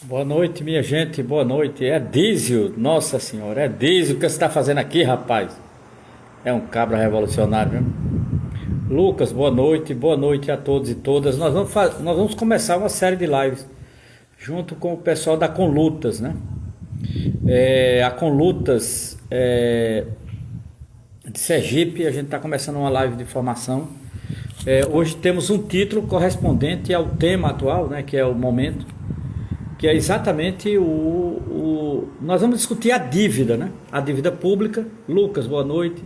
Boa noite, minha gente, boa noite. É Dízio, nossa senhora, é Dízio. O que você está fazendo aqui, rapaz? É um cabra revolucionário, viu? Lucas, boa noite a todos e todas. Nós vamos começar uma série de lives junto com o pessoal da Conlutas, né? A Conlutas de Sergipe, a gente está começando uma live de formação. Hoje temos um título correspondente ao tema atual, né? Que é o momento. Que é exatamente nós vamos discutir a dívida, né? A dívida pública. Lucas, boa noite.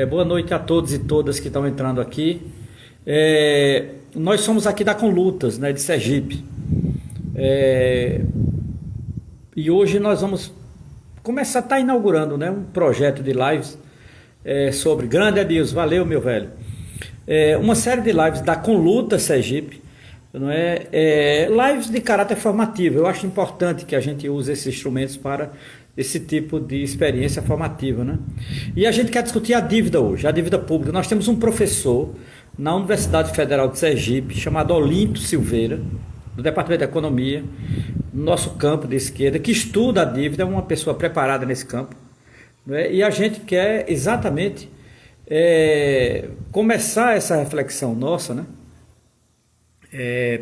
Boa noite a todos e todas que estão entrando aqui. Nós somos aqui da Conlutas, né? De Sergipe. E hoje nós vamos começar, está inaugurando, né? Um projeto de lives sobre grande Adilson, valeu meu velho. Uma série de lives da Conlutas Sergipe, não é? Lives de caráter formativo. Eu acho importante que a gente use esses instrumentos para esse tipo de experiência formativa, né? E a gente quer discutir a dívida hoje, a dívida pública. Nós temos um professor na Universidade Federal de Sergipe chamado Olinto Silveira, do Departamento de Economia, no nosso campo de esquerda, que estuda a dívida, é uma pessoa preparada nesse campo, não é? E a gente quer exatamente começar essa reflexão nossa, né?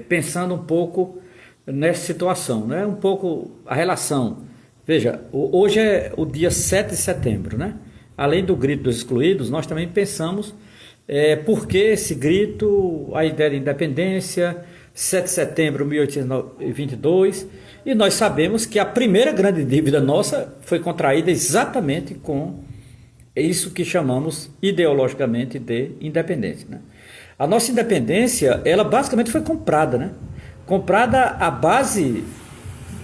Pensando um pouco nessa situação, né? Um pouco a relação. Veja, hoje é o dia 7 de setembro, né? Além do grito dos excluídos, nós também pensamos por que esse grito, a ideia de independência, 7 de setembro de 1822, e nós sabemos que a primeira grande dívida nossa foi contraída exatamente com isso que chamamos ideologicamente de independência, né? A nossa independência, ela basicamente foi comprada, né? Comprada à base,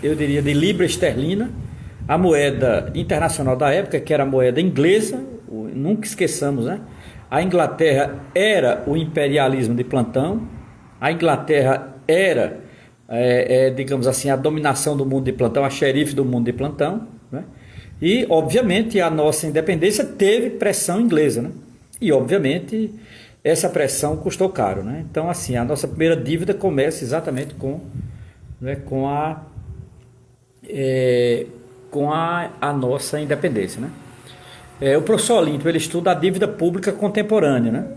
eu diria, de libra esterlina, a moeda internacional da época, que era a moeda inglesa, nunca esqueçamos, né? A Inglaterra era o imperialismo de plantão, a Inglaterra era, digamos assim, a dominação do mundo de plantão, a xerife do mundo de plantão, né? E, obviamente, a nossa independência teve pressão inglesa, né? E, obviamente, essa pressão custou caro, né? Então, assim, a nossa primeira dívida começa exatamente né, com a nossa independência, né? O professor Olímpio, ele estuda a dívida pública contemporânea, né?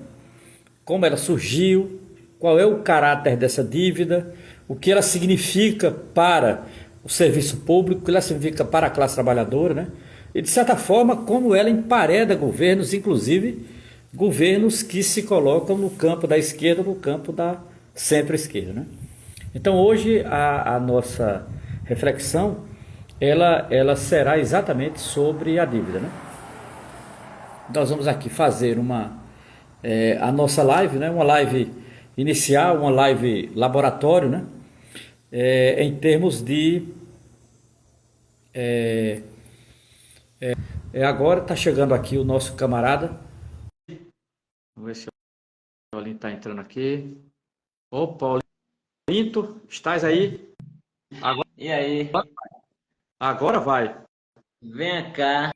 Como ela surgiu, qual é o caráter dessa dívida, o que ela significa para o serviço público, o que ela significa para a classe trabalhadora, né? E, de certa forma, como ela empareda governos, inclusive governos que se colocam no campo da esquerda, no campo da centro-esquerda, né? Então, hoje, a nossa reflexão, ela será exatamente sobre a dívida, né? Nós vamos aqui fazer a nossa live, né? Uma live inicial, uma live laboratório, né? Em termos de... agora está chegando aqui o nosso camarada. Vamos ver se o Paulinho está entrando aqui. Ô, Paulinho, estás aí? Agora, E aí, agora vai. vem cá,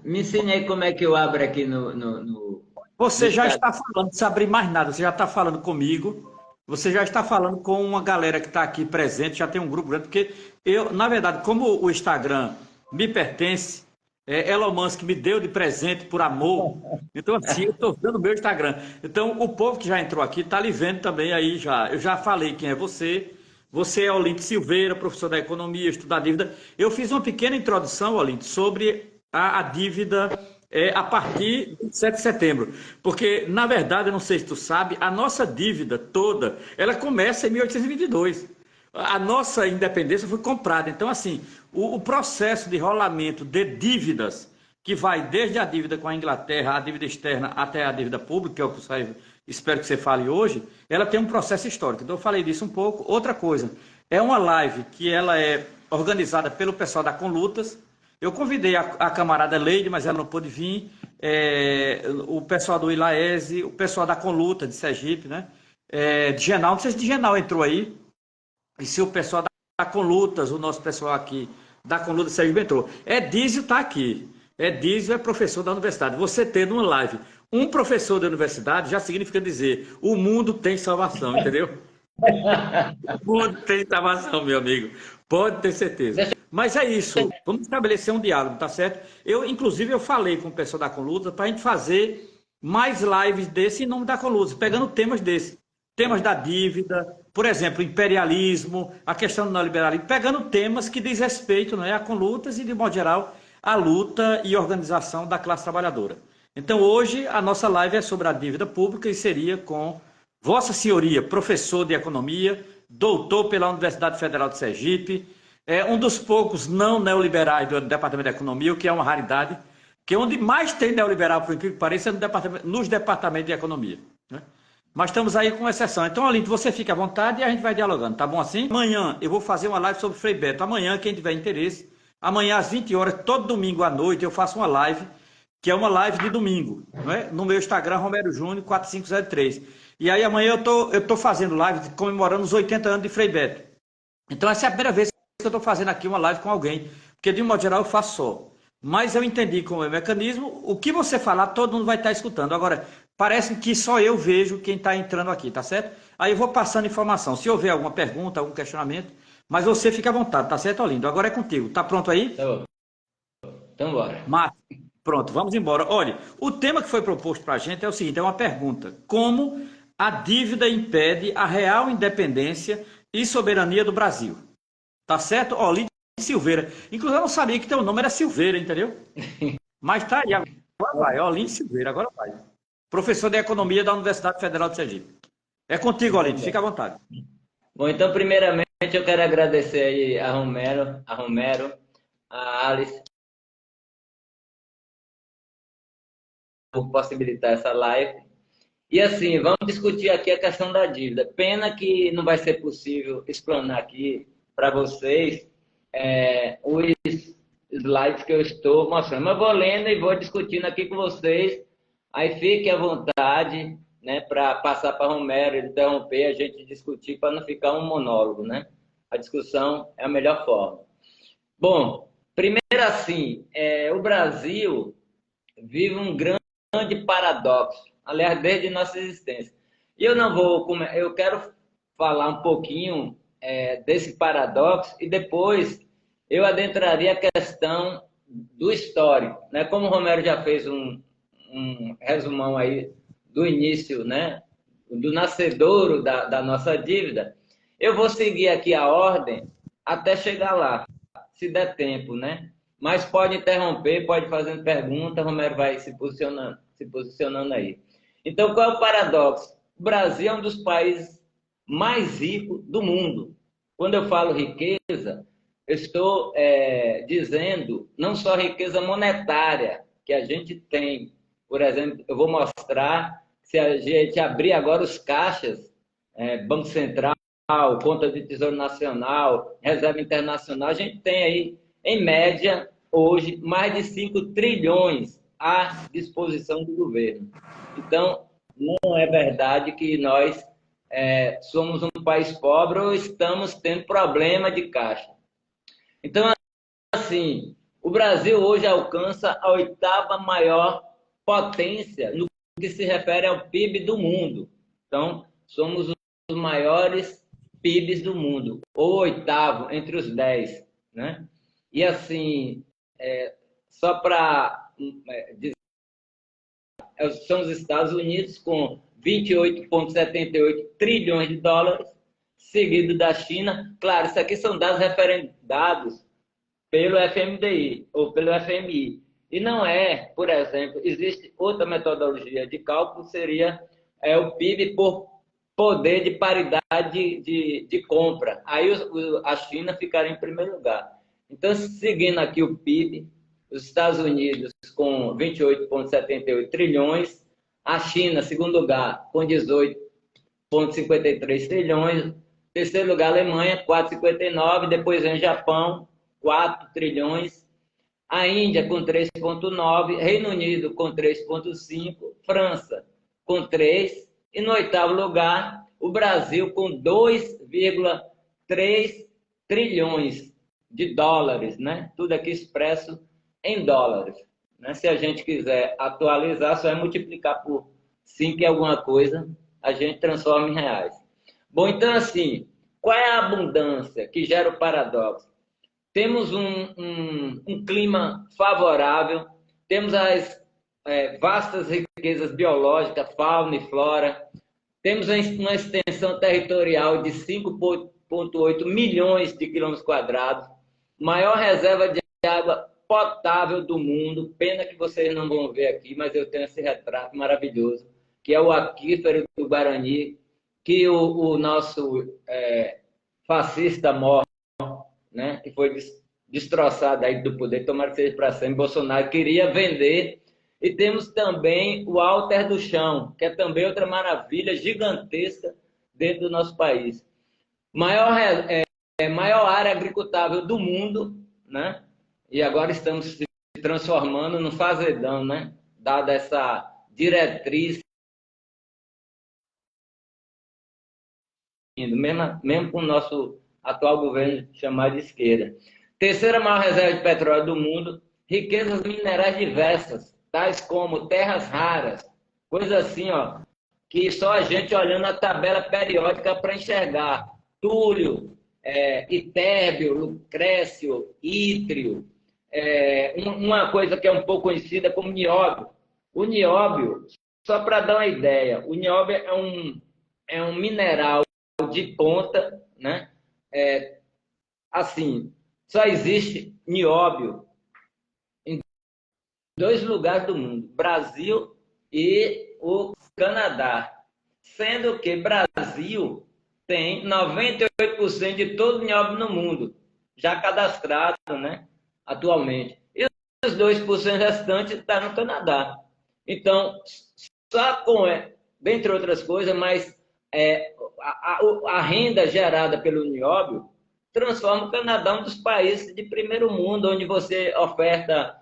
me ensine aí como é que eu abro aqui no Você já Instagram. está falando, sem abrir mais nada, você já está falando comigo, você já está falando com uma galera que está aqui presente, já tem um grupo grande, porque eu, na verdade, como o Instagram me pertence, Elon Musk me deu de presente por amor, então assim, eu estou dando o meu Instagram. Então, o povo que já entrou aqui está lhe vendo também aí já. Eu já falei quem é você. Você é Olinto Silveira, professor da economia, estuda a dívida. Eu fiz uma pequena introdução, Olinto, sobre a dívida a partir de 7 de setembro. Porque, na verdade, eu não sei se tu sabe, a nossa dívida toda, ela começa em 1822. A nossa independência foi comprada. Então, assim, o processo de rolamento de dívidas, que vai desde a dívida com a Inglaterra, a dívida externa, até a dívida pública, que é o que espero que você fale hoje, ela tem um processo histórico. Então, eu falei disso um pouco. Outra coisa, é uma live que ela é organizada pelo pessoal da Conlutas. Eu convidei a camarada Leide, mas ela não pôde vir. O pessoal do Ilaese, o pessoal da Conluta de Sergipe, né? De Genal, não sei se de Genal entrou aí. E se o pessoal da Conlutas, o nosso pessoal aqui da Conlutas de Sergipe entrou. Dízio está aqui. Dízio é professor da universidade. Você tendo uma live, um professor da universidade já significa dizer: o mundo tem salvação, entendeu? O mundo tem informação, meu amigo. Pode ter certeza. Mas é isso. Vamos estabelecer um diálogo, tá certo? Inclusive, eu falei com o pessoal da Conluta para a gente fazer mais lives desse em nome da Conluta, pegando temas desse. Temas da dívida, por exemplo, imperialismo, a questão do neoliberalismo, pegando temas que diz respeito, não é, a Conlutas e, de modo geral, a luta e organização da classe trabalhadora. Então, hoje, a nossa live é sobre a dívida pública e seria com Vossa Senhoria, professor de economia, doutor pela Universidade Federal de Sergipe, é um dos poucos não neoliberais do Departamento de Economia, o que é uma raridade, que onde mais tem neoliberal, por incrível que pareça, é nos departamentos de economia. Né? Mas estamos aí com exceção. Então, Olinto, você fica à vontade e a gente vai dialogando, tá bom assim? Amanhã eu vou fazer uma live sobre Frei Beto. Amanhã, quem tiver interesse, amanhã às 20 horas, todo domingo à noite, eu faço uma live, que é uma live de domingo, não é? No meu Instagram, Romero Júnior 4503. E aí amanhã eu tô fazendo live comemorando os 80 anos de Frei Beto. Então essa é a primeira vez que eu estou fazendo aqui uma live com alguém, porque de um modo geral eu faço só. Mas eu entendi como é o mecanismo, o que você falar, todo mundo vai estar escutando. Agora, parece que só eu vejo quem está entrando aqui, tá certo? Aí eu vou passando informação. Se houver alguma pergunta, algum questionamento, mas você fica à vontade, tá certo, Olindo? Agora é contigo. Tá pronto aí? Tá bom. Então, bora. Márcio, pronto, vamos embora. Olha, o tema que foi proposto para a gente é o seguinte: é uma pergunta. Como a dívida impede a real independência e soberania do Brasil? Tá certo? Ó, Lídio Silveira. Inclusive, eu não sabia que teu nome era Silveira, entendeu? Mas tá aí, agora vai. Ó, Lídio Silveira, agora vai. Professor de Economia da Universidade Federal de Sergipe. É contigo, Lídio, fica à vontade. Bom, então, primeiramente, eu quero agradecer aí a Romero, a Alice, por possibilitar essa live. E assim, vamos discutir aqui a questão da dívida. Pena que não vai ser possível explanar aqui para vocês os slides que eu estou mostrando. Mas eu vou lendo e vou discutindo aqui com vocês. Aí fique à vontade, né, para passar para Romero, interromper, a gente discutir para não ficar um monólogo, né? A discussão é a melhor forma. Bom, primeiro assim, o Brasil vive um grande paradoxo, aliás, desde nossa existência. E eu quero falar um pouquinho desse paradoxo e depois eu adentraria a questão do histórico, né? Como o Romero já fez um resumão aí do início, né? Do nascedouro da nossa dívida, eu vou seguir aqui a ordem até chegar lá, se der tempo, né? Mas pode interromper, pode fazer pergunta, Romero vai se posicionando aí. Então, qual é o paradoxo? O Brasil é um dos países mais ricos do mundo. Quando eu falo riqueza, eu estou dizendo não só riqueza monetária que a gente tem. Por exemplo, eu vou mostrar, se a gente abrir agora os caixas, Banco Central, conta de Tesouro Nacional, Reserva Internacional, a gente tem aí, em média, hoje, mais de 5 trilhões à disposição do governo. Então, não é verdade que nós somos um país pobre ou estamos tendo problema de caixa. Então, assim, o Brasil hoje alcança a 8ª maior potência no que se refere ao PIB do mundo. Então, somos os maiores PIBs do mundo, ou 8º entre os 10, né? E assim, só para dizer, são os Estados Unidos com 28,78 trilhões de dólares, seguido da China. Claro, isso aqui são dados referendados pelo FMDI ou pelo FMI. E não por exemplo, existe outra metodologia de cálculo, seria o PIB por poder de paridade de compra. Aí a China ficaria em primeiro lugar. Então, seguindo aqui o PIB, os Estados Unidos com 28,78 trilhões, a China, segundo lugar, com 18,53 trilhões, terceiro lugar, a Alemanha, 4,59, depois vem o Japão, 4 trilhões, a Índia com 3,9, Reino Unido com 3,5, França com 3, e no 8º lugar, o Brasil com 2,3 trilhões de dólares, né? Tudo aqui expresso em dólares. Né? Se a gente quiser atualizar, só é multiplicar por 5 e alguma coisa, a gente transforma em reais. Bom, então assim, qual é a abundância que gera o paradoxo? Temos um clima favorável, temos as vastas riquezas biológicas, fauna e flora, temos uma extensão territorial de 5,8 milhões de quilômetros quadrados, maior reserva de água potável do mundo. Pena que vocês não vão ver aqui, mas eu tenho esse retrato maravilhoso, que é o aquífero do Guarani, que o nosso fascista mor, né, que foi destroçado aí do poder, tomara que seja para sempre, Bolsonaro queria vender. E temos também o Alter do Chão, que é também outra maravilha gigantesca dentro do nosso país. Maior área agricultável do mundo, né? E agora estamos se transformando no fazedão, né? Dada essa diretriz, mesmo com o nosso atual governo chamado de esquerda. Terceira maior reserva de petróleo do mundo, riquezas minerais diversas, tais como terras raras, coisa assim, ó, que só a gente olhando a tabela periódica para enxergar. Túlio, itérbio, lucrécio, ítrio, uma coisa que é um pouco conhecida como nióbio. O nióbio, só para dar uma ideia, o nióbio é um mineral de ponta, né? Assim, só existe nióbio em dois lugares do mundo, Brasil e o Canadá, sendo que Brasil tem 98% de todo o nióbio no mundo, já cadastrado, né, atualmente. E os 2% restantes estão no Canadá. Então, só com, dentre outras coisas, mas a renda gerada pelo nióbio transforma o Canadá em um dos países de primeiro mundo, onde você oferta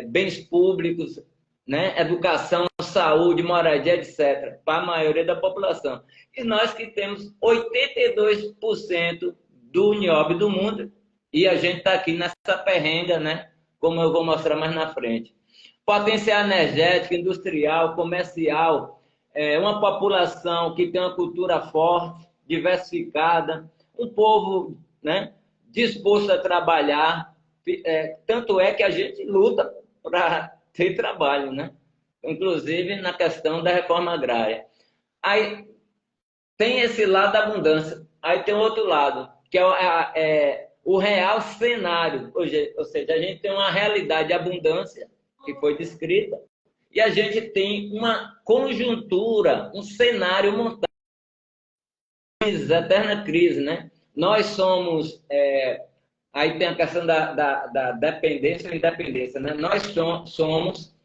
bens públicos, né? Educação, saúde, moradia, etc., para a maioria da população. E nós que temos 82% do nióbio do mundo, e a gente está aqui nessa perrenga, né? Como eu vou mostrar mais na frente. Potencial energético, industrial, comercial, uma população que tem uma cultura forte, diversificada, um povo, né, disposto a trabalhar, tanto é que a gente luta para ter trabalho, né? Inclusive na questão da reforma agrária. Aí tem esse lado da abundância, aí tem outro lado, que é o real cenário, ou seja, a gente tem uma realidade de abundância, que foi descrita, e a gente tem uma conjuntura, um cenário montado, eterna crise, né? Nós somos, aí tem a questão da dependência ou independência, né? Nós somos,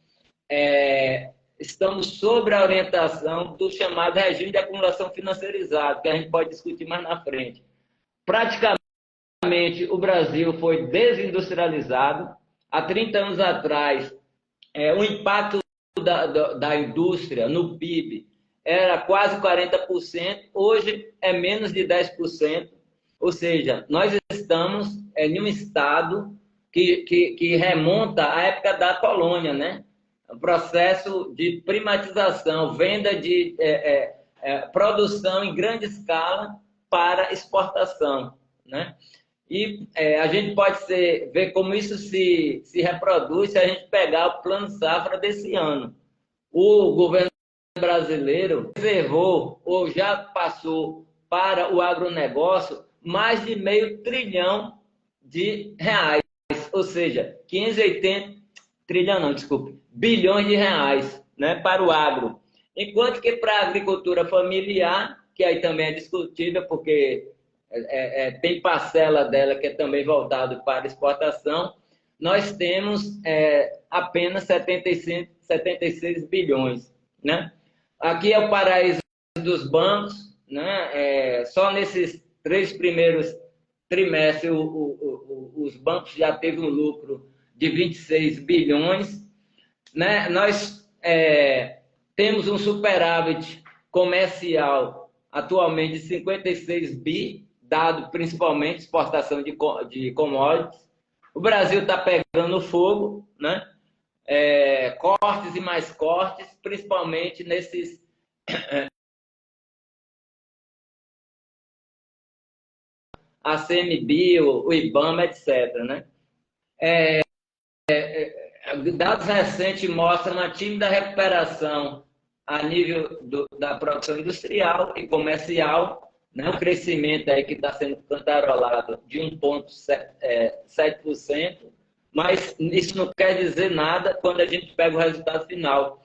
estamos sob a orientação do chamado regime de acumulação financiarizado, que a gente pode discutir mais na frente. Praticamente, o Brasil foi desindustrializado. Há 30 anos atrás, o impacto da indústria no PIB era quase 40%, hoje é menos de 10%. Ou seja, nós estamos em um estado que remonta à época da colônia, né? O processo de privatização, venda de produção em grande escala para exportação, né? E a gente pode ver como isso se reproduz se a gente pegar o plano safra desse ano. O governo brasileiro reservou ou já passou para o agronegócio mais de R$500 bilhão, ou seja, 580 trilhão não, desculpe, bilhões de reais, né, para o agro. Enquanto que para a agricultura familiar, que aí também é discutível, porque tem parcela dela que é também voltado para exportação, nós temos apenas 76 bilhões. Né? Aqui é o paraíso dos bancos, né? Só nesses 3 primeiros trimestres os bancos já teve um lucro de 26 bilhões. Né? Nós temos um superávit comercial atualmente de 56 bi, dado principalmente exportação de commodities. O Brasil está pegando fogo, né? Cortes e mais cortes, principalmente nesses a CMBio, o IBAMA, etc. Né? Dados recentes mostram uma tímida recuperação a nível da produção industrial e comercial, né? Um crescimento aí que está sendo cantarolado de 1,7%, mas isso não quer dizer nada quando a gente pega o resultado final.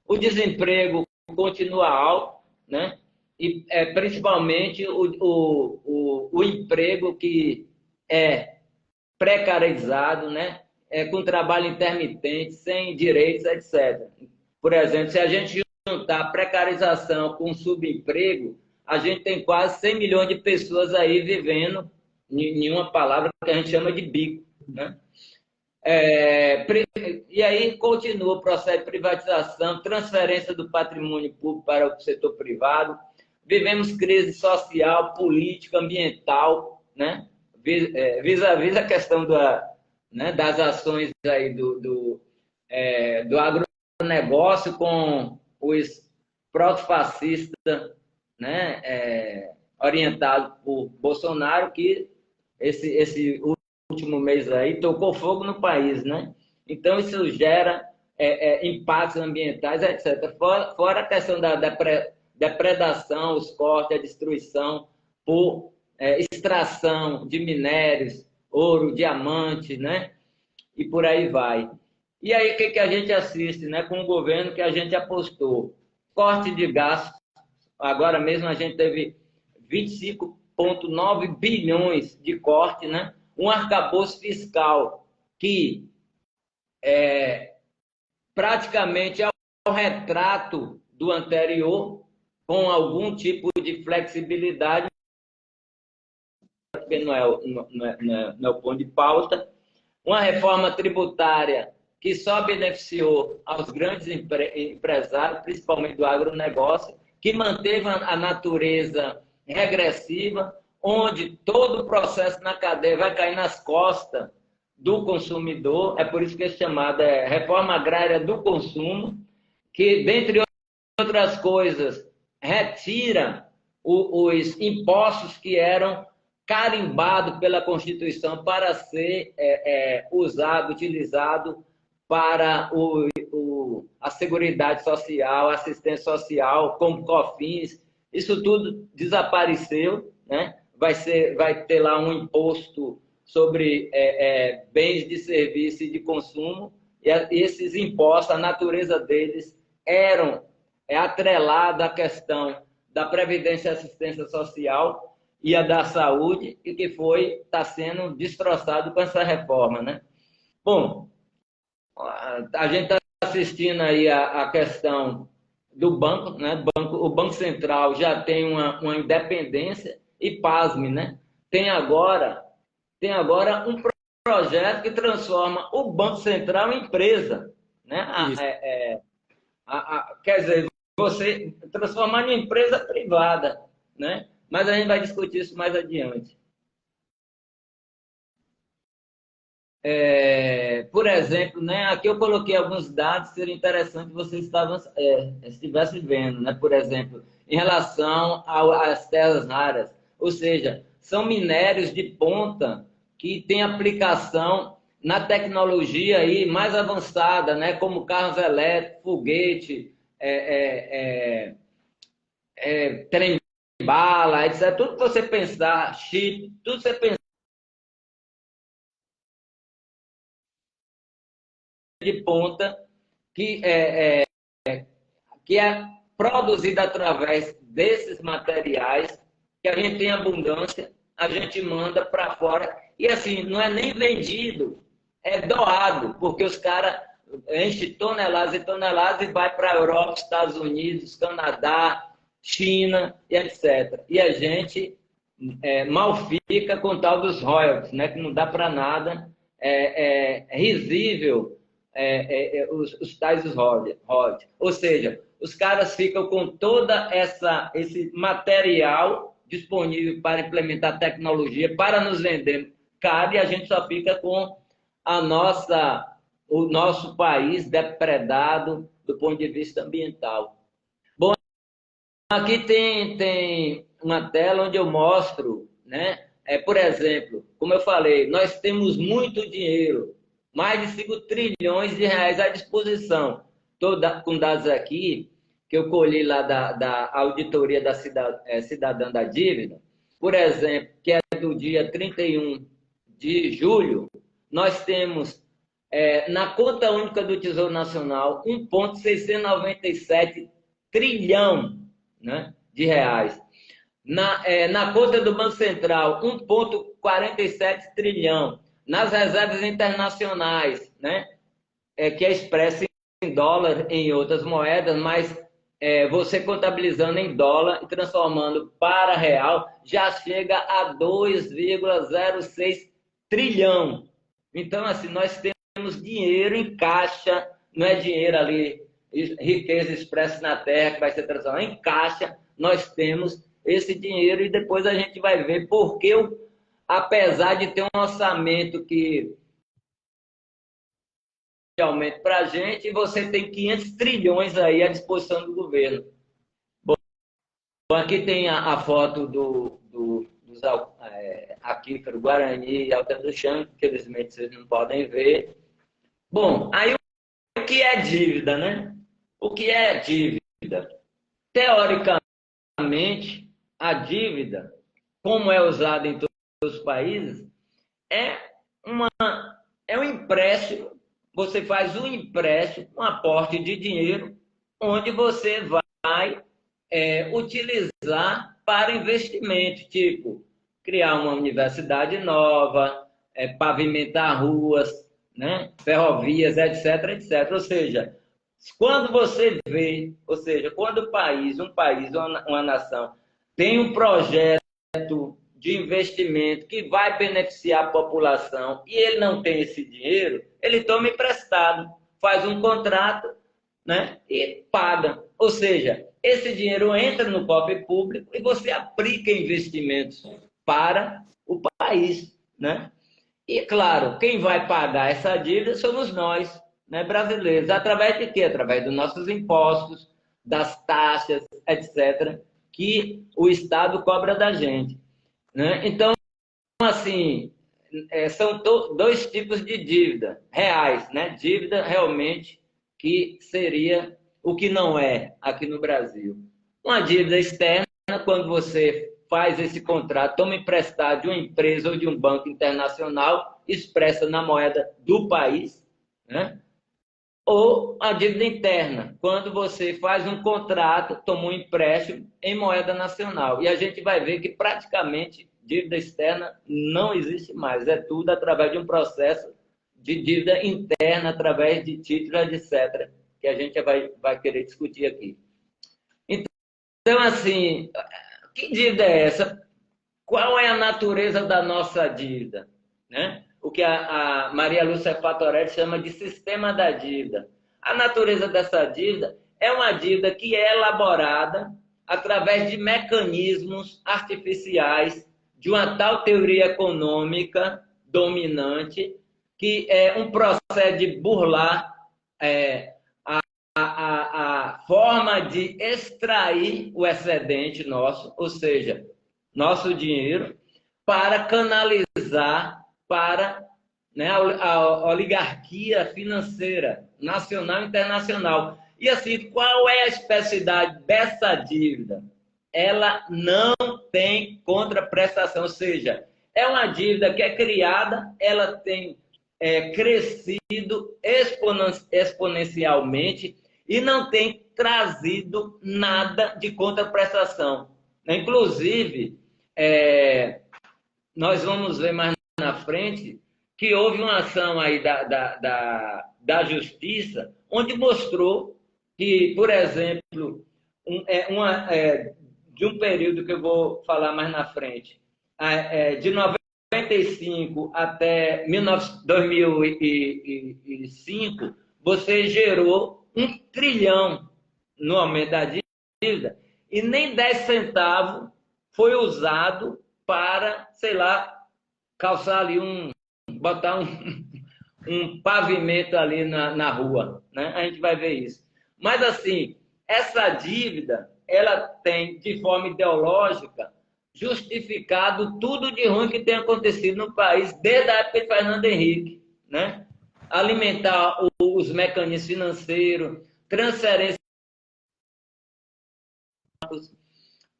O desemprego continua alto, né? E principalmente o emprego que é precarizado, né? Com trabalho intermitente, sem direitos, etc. Por exemplo, se a gente juntar precarização com subemprego, a gente tem quase 100 milhões de pessoas aí vivendo em uma palavra que a gente chama de bico, né? E aí continua o processo de privatização, transferência do patrimônio público para o setor privado. Vivemos crise social, política, ambiental, né? Vis-à-vis a questão das ações aí do agronegócio com os protofascistas, né? Orientado por Bolsonaro, que esse último mês aí tocou fogo no país, né? Então isso gera impactos ambientais, etc. Fora a questão da depredação, os cortes, a destruição por extração de minérios, ouro, diamante, né? E por aí vai. E aí o que a gente assiste, né? Com o governo que a gente apostou? Corte de gastos. Agora mesmo a gente teve 25,9 bilhões de corte, né? Um arcabouço fiscal que praticamente é o retrato do anterior, com algum tipo de flexibilidade, porque não é o ponto de pauta. Uma reforma tributária que só beneficiou aos grandes empresários, principalmente do agronegócio, que manteve a natureza regressiva, onde todo o processo na cadeia vai cair nas costas do consumidor. É por isso que é chamada reforma agrária do consumo, que, dentre outras coisas, retira os impostos que eram carimbados pela Constituição para ser utilizado para a Seguridade Social, a assistência social, como COFINS. Isso tudo desapareceu, né? Vai ter lá um imposto sobre bens de serviço e de consumo, e esses impostos, a natureza deles eram atrelada à questão da Previdência e Assistência Social e a da saúde, e que está sendo destroçado com essa reforma, né? Bom, a gente está assistindo aí a questão do banco, né? O Banco Central já tem uma independência e, pasme, né? Tem agora um projeto que transforma o Banco Central em empresa, né? Quer dizer, você transformar em empresa privada, né? Mas a gente vai discutir isso mais adiante. Por exemplo, né, aqui eu coloquei alguns dados que seria interessante que vocês estivessem vendo, né? Por exemplo, em relação às terras raras, ou seja, são minérios de ponta que têm aplicação na tecnologia aí mais avançada, né? Como carros elétricos, foguete, trem-bala, etc. Tudo que você pensar, chip, tudo que você pensar de ponta que é produzida através desses materiais, que a gente tem abundância, a gente manda para fora. E assim, não é nem vendido, é doado, porque os caras enchem toneladas e toneladas e vai para a Europa, Estados Unidos, Canadá, China e etc. E a gente mal fica com o tal dos royalties, né, que não dá para nada, risível os tais royalties. Ou seja, os caras ficam com toda esse material disponível para implementar tecnologia, para nos vender caro, e a gente só fica com o nosso país depredado do ponto de vista ambiental. Bom, aqui tem uma tela onde eu mostro, né, por exemplo, como eu falei, nós temos muito dinheiro, mais de 5 trilhões de reais à disposição. Estou com dados aqui que eu colhi lá da auditoria da cidadã da dívida, por exemplo, que é do dia 31 de julho, nós temos na conta única do Tesouro Nacional 1,697 trilhão, né, de reais. Na conta do Banco Central, 1,47 trilhão. Nas reservas internacionais, né, que é expressa em dólar, em outras moedas, mas você contabilizando em dólar e transformando para real, já chega a 2,06 trilhão. Então, assim, nós temos dinheiro em caixa, não é dinheiro ali, riqueza expressa na terra, que vai ser transformada em caixa, nós temos esse dinheiro e depois a gente vai ver porque, apesar de ter um orçamento que aumenta para a gente, você tem 500 trilhões aí à disposição do governo. Bom, aqui tem a foto dos aquíferos Guarani e Alta do Chão, infelizmente vocês não podem ver. Bom, aí o que é dívida, né? O que é dívida? Teoricamente, a dívida, como é usada em todos os países, é um empréstimo. Você faz um empréstimo, um aporte de dinheiro, onde você vai utilizar para investimento, tipo criar uma universidade nova, pavimentar ruas, né, ferrovias, etc, etc. Ou seja, quando você vê, ou seja, quando um país, uma nação, tem um projeto de investimento que vai beneficiar a população e ele não tem esse dinheiro, ele toma emprestado, faz um contrato, né, e paga. Ou seja, esse dinheiro entra no cofre público e você aplica investimentos para o país, né? E, claro, quem vai pagar essa dívida somos nós, né, brasileiros. Através de quê? Através dos nossos impostos, das taxas, etc., que o Estado cobra da gente, né? Então, assim, são dois tipos de dívida reais, né? Dívida realmente que seria o que não é aqui no Brasil. Uma dívida externa, quando você faz esse contrato, toma emprestado de uma empresa ou de um banco internacional, expressa na moeda do país, né? Ou a dívida interna, quando você faz um contrato, toma um empréstimo em moeda nacional. E a gente vai ver que praticamente dívida externa não existe mais. É tudo através de um processo de dívida interna, através de títulos, etc., que a gente vai querer discutir aqui. Então, assim, que dívida é essa? Qual é a natureza da nossa dívida? Né? O que a Maria Lúcia Fatorelli chama de sistema da dívida. A natureza dessa dívida é uma dívida que é elaborada através de mecanismos artificiais de uma tal teoria econômica dominante que é um processo de burlar a forma de extrair o excedente nosso, ou seja, nosso dinheiro, para canalizar para, né, a oligarquia financeira nacional e internacional. E assim, qual é a especificidade dessa dívida? Ela não tem contraprestação, ou seja, é uma dívida que é criada, ela tem crescido exponencialmente e não tem trazido nada de contraprestação. Inclusive, nós vamos ver mais na frente que houve uma ação aí da Justiça, onde mostrou que, por exemplo, de um período que eu vou falar mais na frente, de 95 até 2005, você gerou 1 trilhão no aumento da dívida e nem 10 centavos foi usado para, sei lá, calçar ali botar um pavimento ali na rua, né? A gente vai ver isso. Mas, assim, essa dívida, ela tem, de forma ideológica, justificado tudo de ruim que tem acontecido no país desde a época de Fernando Henrique, né? Alimentar os mecanismos financeiros, transferências,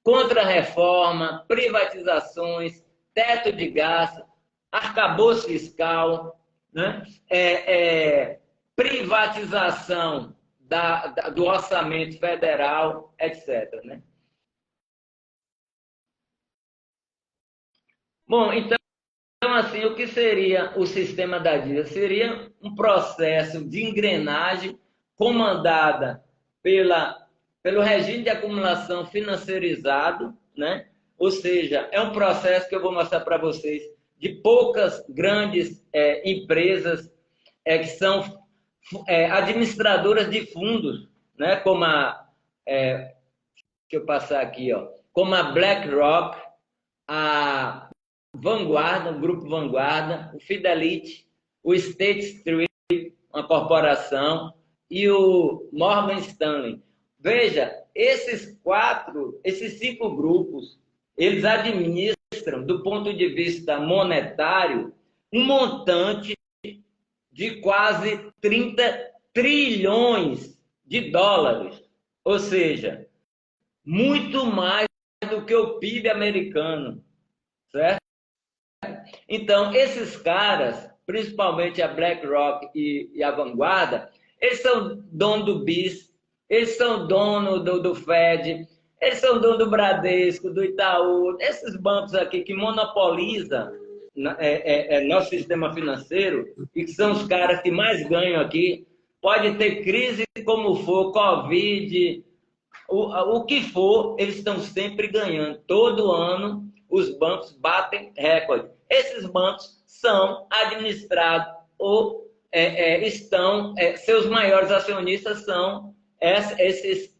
contra-reforma, privatizações, teto de gastos, arcabouço fiscal, né? Privatização do orçamento federal, etc. Né? Bom, então, assim, o que seria o sistema da dívida? Seria um processo de engrenagem comandada pelo regime de acumulação financeirizado, né? Ou seja, é um processo que eu vou mostrar para vocês de poucas grandes empresas que são administradoras de fundos, né? Como deixa eu passar aqui, ó, como a BlackRock, a Vanguarda, o Grupo Vanguarda, o Fidelity, o State Street, uma corporação, e o Morgan Stanley. Veja, esses 5 grupos, eles administram, do ponto de vista monetário, um montante de quase 30 trilhões de dólares. Ou seja, muito mais do que o PIB americano, certo? Então, esses caras, principalmente a BlackRock e a Vanguarda, eles são dono do BIS, eles são dono do Fed, eles são dono do Bradesco, do Itaú, esses bancos aqui que monopolizam nosso sistema financeiro e que são os caras que mais ganham aqui. Pode ter crise como for, Covid, o que for, eles estão sempre ganhando. Todo ano, os bancos batem recorde. Esses bancos são administrados ou seus maiores acionistas são esses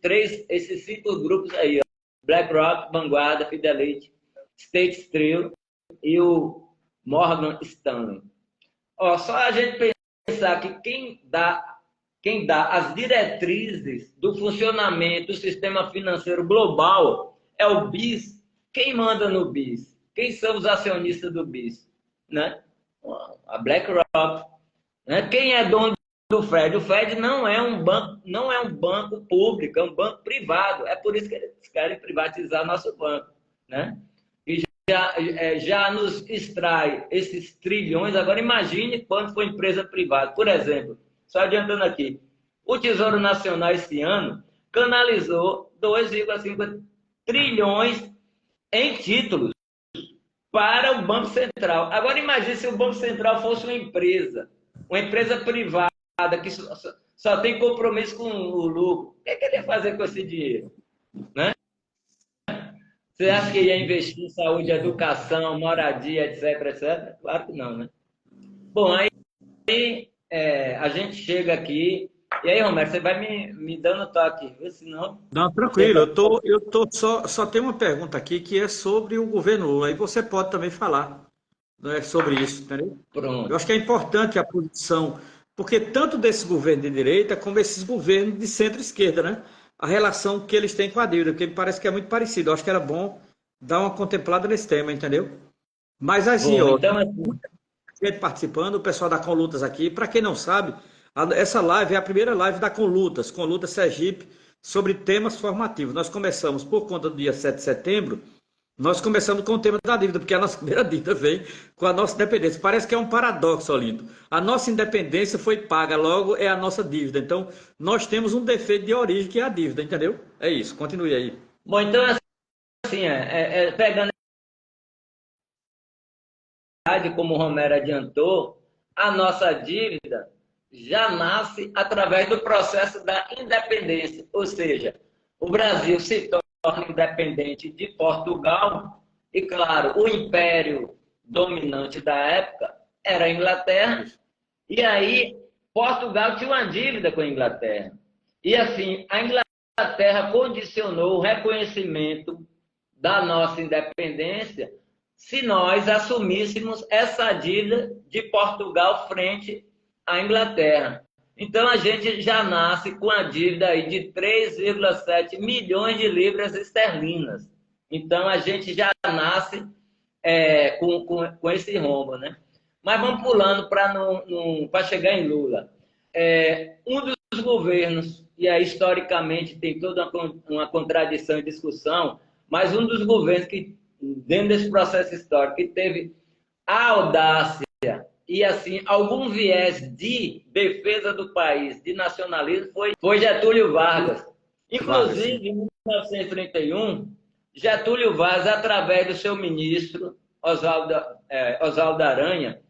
5 grupos aí, ó. BlackRock, Vanguarda, Fidelity, State Street e o Morgan Stanley. Ó, só a gente pensar que quem dá as diretrizes do funcionamento do sistema financeiro global é o BIS. Quem manda no BIS? Quem são os acionistas do BIS? Né? A BlackRock. Né? Quem é dono do Fed? O Fed não é um banco público, é um banco privado. É por isso que eles querem privatizar nosso banco. Né? E já nos extrai esses trilhões. Agora imagine quando for empresa privada. Por exemplo, só adiantando aqui, o Tesouro Nacional esse ano canalizou 2,5 trilhões em títulos para o Banco Central. Agora imagine se o Banco Central fosse uma empresa privada que só tem compromisso com o lucro. O que ele ia fazer com esse dinheiro? Né? Você acha que ia investir em saúde, educação, moradia, etc, etc? Claro que não, né? Bom, aí a gente chega aqui. E aí, Romero, você vai me dando toque, senão... Não, tranquilo. Eu tô só tem uma pergunta aqui que é sobre o governo Lula. Aí você pode também falar, né, sobre isso, entendeu? Eu Pronto. acho que é importante a posição, porque tanto desse governo de direita como esses governos de centro-esquerda, né? A relação que eles têm com a dívida, porque me parece que é muito parecido. Eu acho que era bom dar uma contemplada nesse tema, entendeu? Mas assim, Bom, ó, então, assim, gente participando, o pessoal da Conlutas aqui. Para quem não sabe, essa live é a primeira live da Conlutas Sergipe, sobre temas formativos. Nós começamos, por conta do dia 7 de setembro, nós começamos com o tema da dívida, porque a nossa primeira dívida vem com a nossa independência. Parece que é um paradoxo, Olinto. A nossa independência foi paga, logo é a nossa dívida. Então, nós temos um defeito de origem, que é a dívida, entendeu? É isso, continue aí. bom, então assim, pegando a idade, como o Romero adiantou, a nossa dívida já nasce através do processo da independência. Ou seja, o Brasil se torna independente de Portugal e, claro, o império dominante da época era a Inglaterra. E aí, Portugal tinha uma dívida com a Inglaterra. E assim, a Inglaterra condicionou o reconhecimento da nossa independência se nós assumíssemos essa dívida de Portugal frente à Inglaterra. Então, a gente já nasce com a dívida aí de 3,7 milhões de libras esterlinas. Então, a gente já nasce com esse rombo, né? Mas vamos pulando para chegar em Lula. Um dos governos, e aí historicamente tem toda uma contradição e discussão, mas um dos governos que, dentro desse processo histórico, que teve a audácia e, assim, algum viés de defesa do país, de nacionalismo, foi Getúlio Vargas. Inclusive, em 1931, Getúlio Vargas, através do seu ministro, Oswaldo Aranha,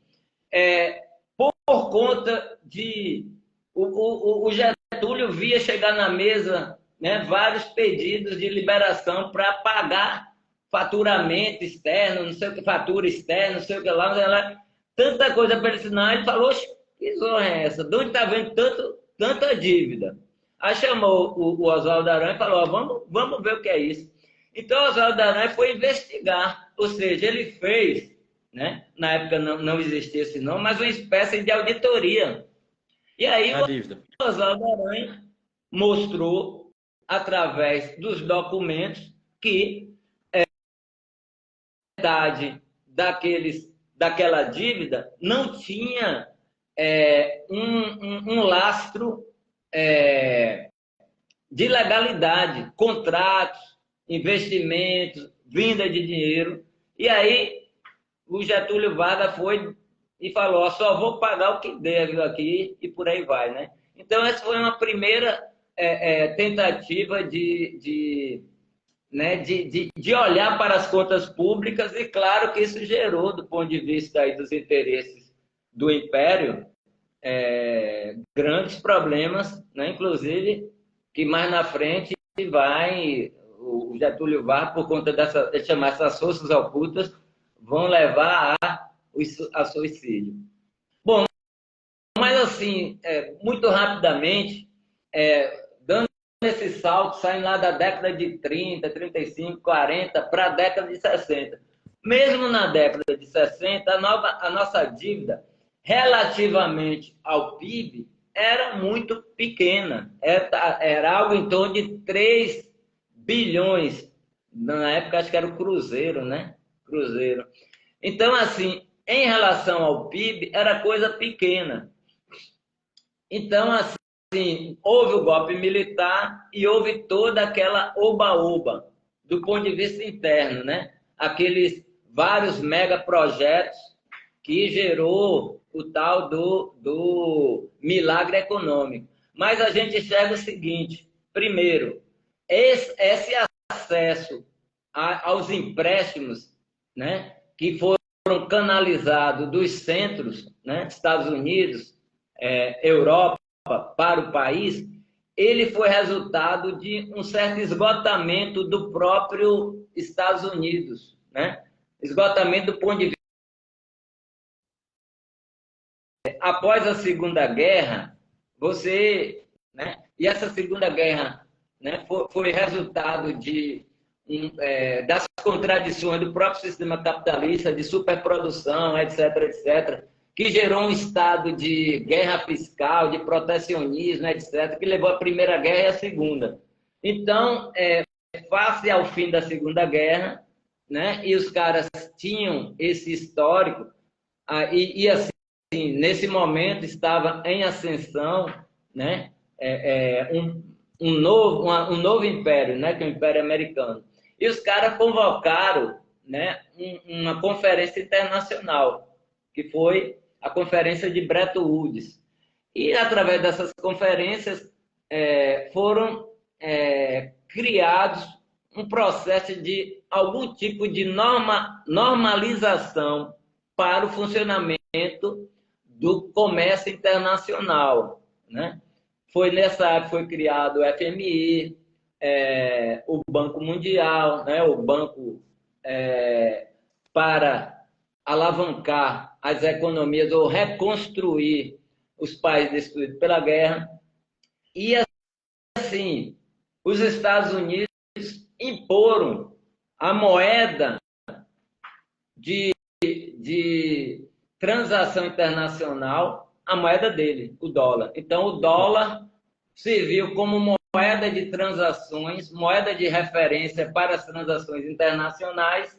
por conta de... O Getúlio via chegar na mesa, né, vários pedidos de liberação para pagar faturamento externo, não sei o que, fatura externa, não sei o que lá, não sei lá. Tanta coisa para ele ensinar, ele falou, que zorra é essa? De onde está vendo tanta dívida? Aí chamou o Oswaldo Aranha e falou, vamos ver o que é isso. Então, o Oswaldo Aranha foi investigar, ou seja, ele fez, né, na época não existia esse nome, mas uma espécie de auditoria. E aí o Oswaldo Aranha mostrou, através dos documentos, que a verdade daquela dívida não tinha um lastro de legalidade, contratos, investimentos, vinda de dinheiro. E aí o Getúlio Vargas foi e falou, só vou pagar o que deve aqui, e por aí vai, né? Então, essa foi uma primeira tentativa de olhar para as contas públicas, e claro que isso gerou, do ponto de vista aí dos interesses do Império, grandes problemas, né? Inclusive, que mais na frente o Getúlio Vargas, por conta de chamar essas forças ocultas, vão levar a suicídio. Bom, mas assim, muito rapidamente, dando esse salto, saindo lá da década de 30, 35, 40 para a década de 60. Mesmo na década de 60, a nossa dívida, relativamente ao PIB, era muito pequena. Era algo em torno de 3 bilhões. Na época, acho que era o Cruzeiro, né? Cruzeiro. Então, assim, em relação ao PIB, era coisa pequena. Então, assim, houve o golpe militar e houve toda aquela oba-oba, do ponto de vista interno, né? Aqueles vários megaprojetos que gerou o tal do milagre econômico. Mas a gente enxerga o seguinte, primeiro, esse acesso aos empréstimos, né, que foram canalizados dos centros, né, Estados Unidos, Europa, para o país, ele foi resultado de um certo esgotamento do próprio Estados Unidos, né? Esgotamento do ponto de vista. Após a Segunda Guerra, e essa Segunda Guerra, né, foi resultado das contradições do próprio sistema capitalista, de superprodução, etc., etc., que gerou um estado de guerra fiscal, de protecionismo, etc., que levou à Primeira Guerra e à Segunda. Então, face ao fim da Segunda Guerra, né, e os caras tinham esse histórico, e assim, nesse momento estava em ascensão, né, um novo império, né, que é o Império Americano. E os caras convocaram, né, uma conferência internacional, que foi a Conferência de Bretton Woods. E, através dessas conferências, foram criados um processo de algum tipo de normalização para o funcionamento do comércio internacional, né? Foi nessa época que foi criado o FMI, o Banco Mundial, né? O banco para alavancar as economias ou reconstruir os países destruídos pela guerra. E, assim, os Estados Unidos imporam a moeda de transação internacional, a moeda dele, o dólar. Então, o dólar serviu como moeda de transações, moeda de referência para as transações internacionais,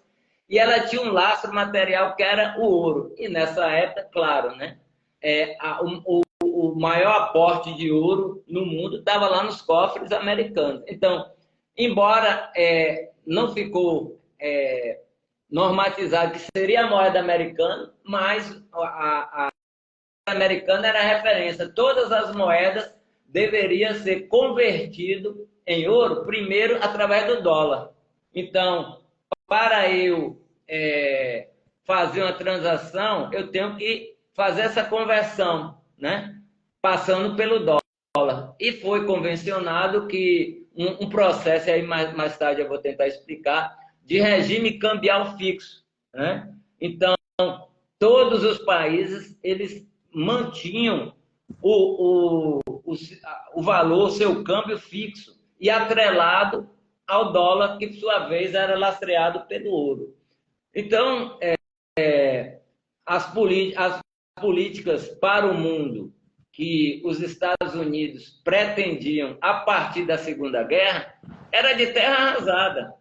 e ela tinha um lastro material que era o ouro. E nessa época, claro, né, o maior aporte de ouro no mundo estava lá nos cofres americanos. Então, embora não ficou normatizado que seria a moeda americana, mas a americana era a referência. Todas as moedas deveriam ser convertidas em ouro, primeiro através do dólar. Então, para eu fazer uma transação, eu tenho que fazer essa conversão, né? Passando pelo dólar. E foi convencionado que um processo, aí mais tarde eu vou tentar explicar, de regime cambial fixo, né? Então, todos os países, eles mantinham o valor, o seu câmbio fixo e atrelado ao dólar, que por sua vez era lastreado pelo ouro. Então, as políticas para o mundo que os Estados Unidos pretendiam a partir da Segunda Guerra era de terra arrasada.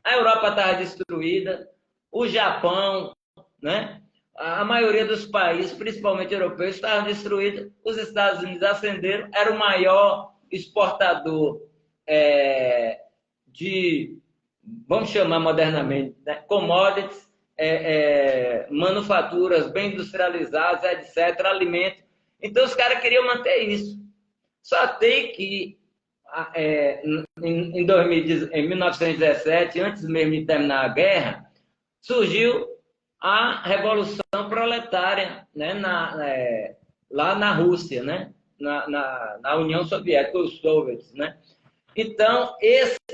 A Europa estava destruída, o Japão, né? A maioria dos países, principalmente europeus, estavam destruídos. Os Estados Unidos ascenderam, era o maior exportador de, vamos chamar modernamente, né, commodities, manufaturas bem industrializadas, etc., alimentos. Então, os caras queriam manter isso. Só tem que, em 1917, antes mesmo de terminar a guerra, surgiu a Revolução Proletária, né, lá na Rússia, né, na União Soviética, os soviets, né? Então,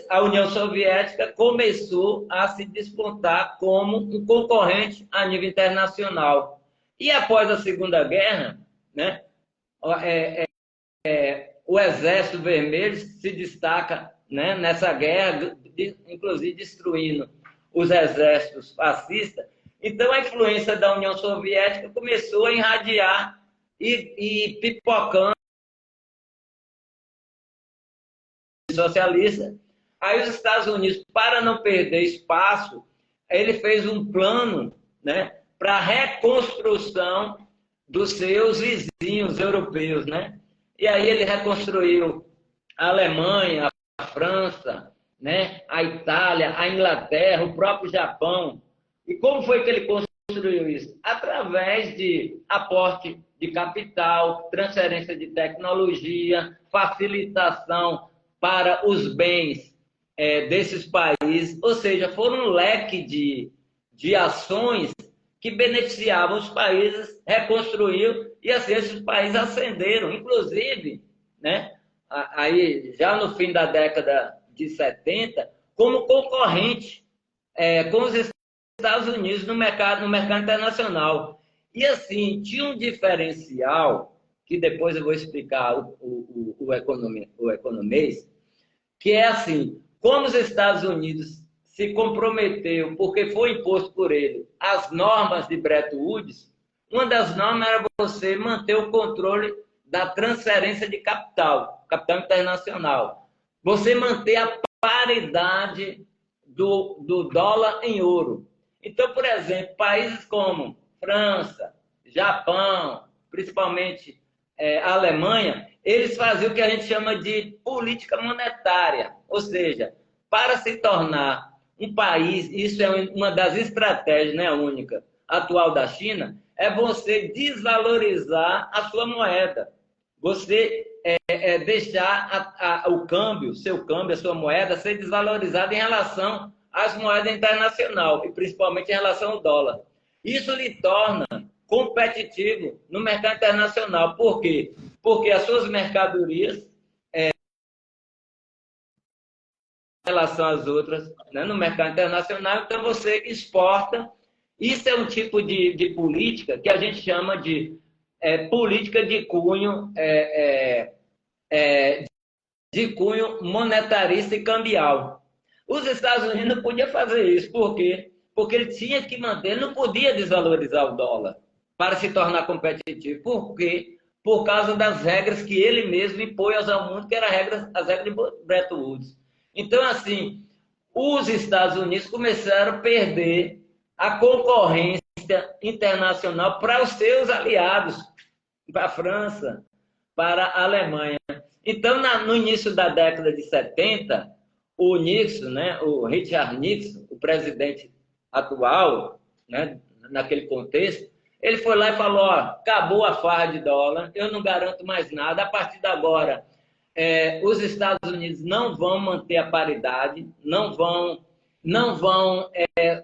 a União Soviética começou a se despontar como um concorrente a nível internacional. E após a Segunda Guerra, né, o Exército Vermelho se destaca, né, nessa guerra, inclusive destruindo os exércitos fascistas. Então, a influência da União Soviética começou a irradiar e pipocando socialista. Aí os Estados Unidos, para não perder espaço, ele fez um plano, né, para a reconstrução dos seus vizinhos europeus, né? E aí ele reconstruiu a Alemanha, a França, né, a Itália, a Inglaterra, o próprio Japão. E como foi que ele construiu isso? Através de aporte de capital, transferência de tecnologia, facilitação para os bens desses países. Ou seja, foram um leque de ações que beneficiavam os países, reconstruiu, e assim esses países ascenderam. Inclusive, né, aí, já no fim da década de 70, como concorrente com os Estados Unidos no mercado internacional. E assim, tinha um diferencial, que depois eu vou explicar o economês, que é assim, como os Estados Unidos se comprometeu, porque foi imposto por ele, as normas de Bretton Woods, uma das normas era você manter o controle da transferência de capital internacional. Você manter a paridade do dólar em ouro. Então, por exemplo, países como França, Japão, principalmente a Alemanha, eles faziam o que a gente chama de política monetária. Ou seja, para se tornar um país, isso é uma das estratégias, né, única, atual da China, é você desvalorizar a sua moeda. Você deixar o câmbio, seu câmbio, a sua moeda, ser desvalorizada em relação às moedas internacionais, e principalmente em relação ao dólar. Isso lhe torna competitivo no mercado internacional. Por quê? Porque as suas mercadorias, em relação às outras, né, no mercado internacional, então você exporta. Isso é um tipo de política que a gente chama de política de cunho monetarista e cambial. Os Estados Unidos não podiam fazer isso. Por quê? Porque ele tinha que manter, ele não podia desvalorizar o dólar para se tornar competitivo. Por quê? por causa das regras que ele mesmo impôs ao mundo, que eram as regras de Bretton Woods. Então, assim, os Estados Unidos começaram a perder a concorrência internacional para os seus aliados, para a França, para a Alemanha. Então, no início da década de 70, o Nixon, né, o Richard Nixon, o presidente atual, né, naquele contexto, ele foi lá e falou, ó, acabou a farra de dólar, eu não garanto mais nada, a partir de agora, os Estados Unidos não vão manter a paridade, não vão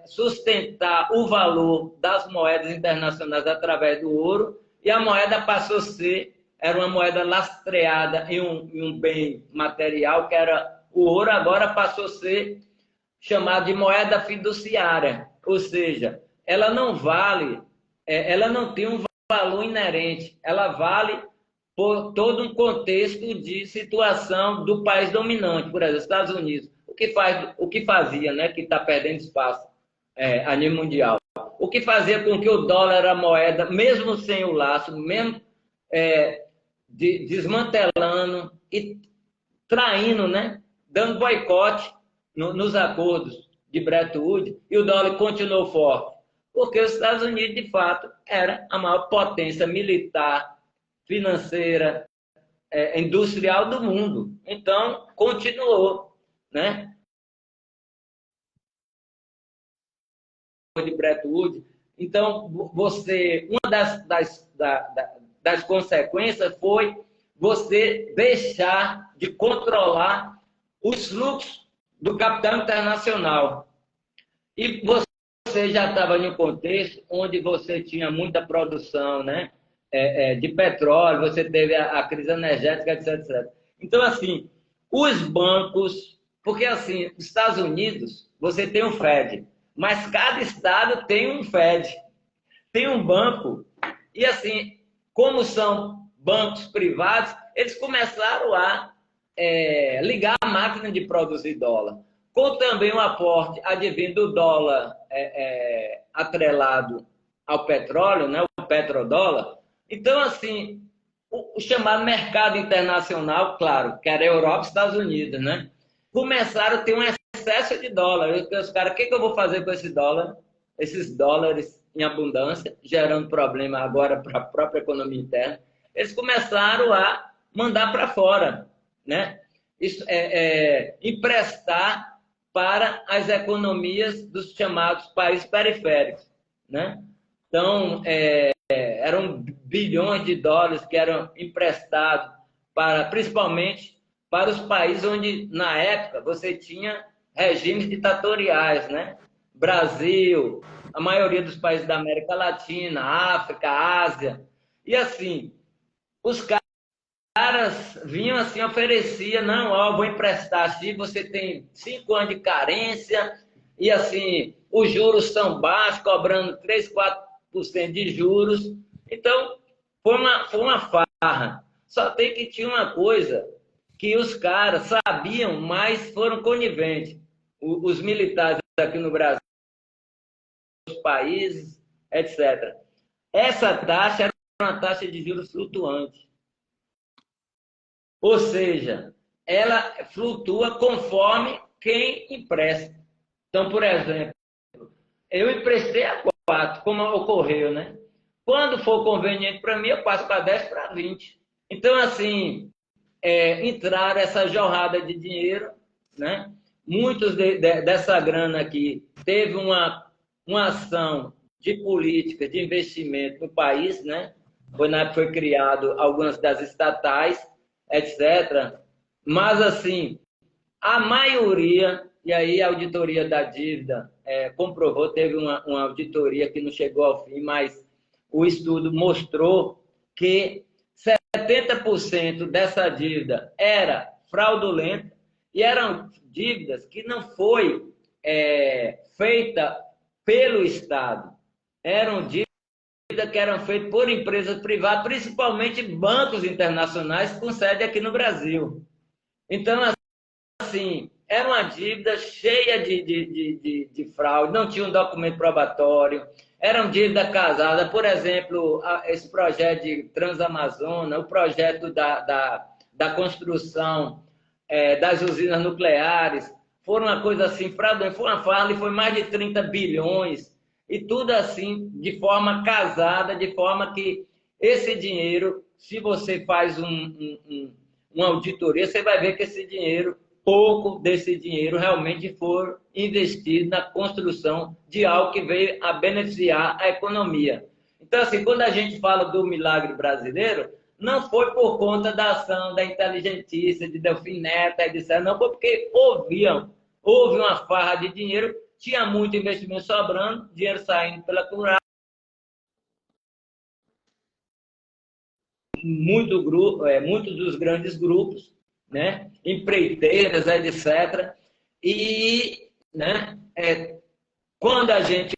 sustentar o valor das moedas internacionais através do ouro, e a moeda passou a ser, era uma moeda lastreada em um bem material, que era o ouro, agora passou a ser chamada de moeda fiduciária, ou seja, ela não vale, ela não tem um valor inerente, ela vale por todo um contexto de situação do país dominante, por exemplo, Estados Unidos, o que fazia, né, que está perdendo espaço a nível mundial, o que fazia com que o dólar era a moeda, mesmo sem o laço, mesmo desmantelando e traindo, né, dando boicote nos acordos de Bretton Woods, e o dólar continuou forte, porque os Estados Unidos, de fato, era a maior potência militar, financeira, industrial do mundo. Então, continuou, né? De Bretton Woods. Então, uma das consequências foi você deixar de controlar os fluxos do capital internacional. E você já estava em um contexto onde você tinha muita produção, né, de petróleo, você teve a crise energética, etc, etc. Então, assim, os bancos... Porque, assim, nos Estados Unidos, você tem um Fed, mas cada estado tem um Fed, tem um banco. E, assim, como são bancos privados, eles começaram a ligar a máquina de produzir dólar, com também um aporte advindo do dólar atrelado ao petróleo, né, o petrodólar. Então, assim, o chamado mercado internacional, claro, que era a Europa e Estados Unidos, né, começaram a ter um excesso de dólar. Os caras, o que eu vou fazer com esse dólar? Esses dólares em abundância, gerando problema agora para a própria economia interna. Eles começaram a mandar para fora, né? Isso, emprestar para as economias dos chamados países periféricos, né? Então, eram bilhões de dólares que eram emprestados principalmente para os países onde, na época, você tinha regimes ditatoriais, né? Brasil, a maioria dos países da América Latina, África, Ásia. E assim, os caras vinham assim, oferecia, não, ó, vou emprestar assim, você tem 5 anos de carência, e assim, os juros são baixos, cobrando 3, 4% de juros. Então, foi uma farra. Só tem que tinha uma coisa que os caras sabiam, mas foram coniventes. Os militares aqui no Brasil, os países, etc. Essa taxa era uma taxa de juros flutuante. Ou seja, ela flutua conforme quem empresta. Então, por exemplo, eu emprestei a 4, como ocorreu, né? Quando for conveniente para mim, eu passo para 10, para 20. Então, assim, entraram essa jorrada de dinheiro, né? Muitos dessa grana aqui teve uma ação de política, de investimento no país, né? Foi criado algumas das estatais, etc. Mas, assim, a maioria, e aí a auditoria da dívida comprovou, teve uma auditoria que não chegou ao fim, mas o estudo mostrou que 70% dessa dívida era fraudulenta e eram dívidas que não foi feita pelo Estado. Eram dívidas que eram feitas por empresas privadas, principalmente bancos internacionais com sede aqui no Brasil. Então, assim, era uma dívida cheia de fraude, não tinha um documento probatório, eram dívidas casadas. Por exemplo, esse projeto de Transamazônia, o projeto da construção das usinas nucleares, foram uma coisa assim, foi uma farra e foi mais de 30 bilhões, e tudo assim, de forma casada, de forma que esse dinheiro, se você faz uma auditoria, você vai ver que esse dinheiro, pouco desse dinheiro realmente foi investido na construção de algo que veio a beneficiar a economia. Então, assim, quando a gente fala do milagre brasileiro, não foi por conta da ação da inteligentícia, de Delfim Neto, etc. Não foi porque houve uma farra de dinheiro, tinha muito investimento sobrando, dinheiro saindo pela culatra, muitos dos grandes grupos, né, empreiteiras, etc. E, né, quando a gente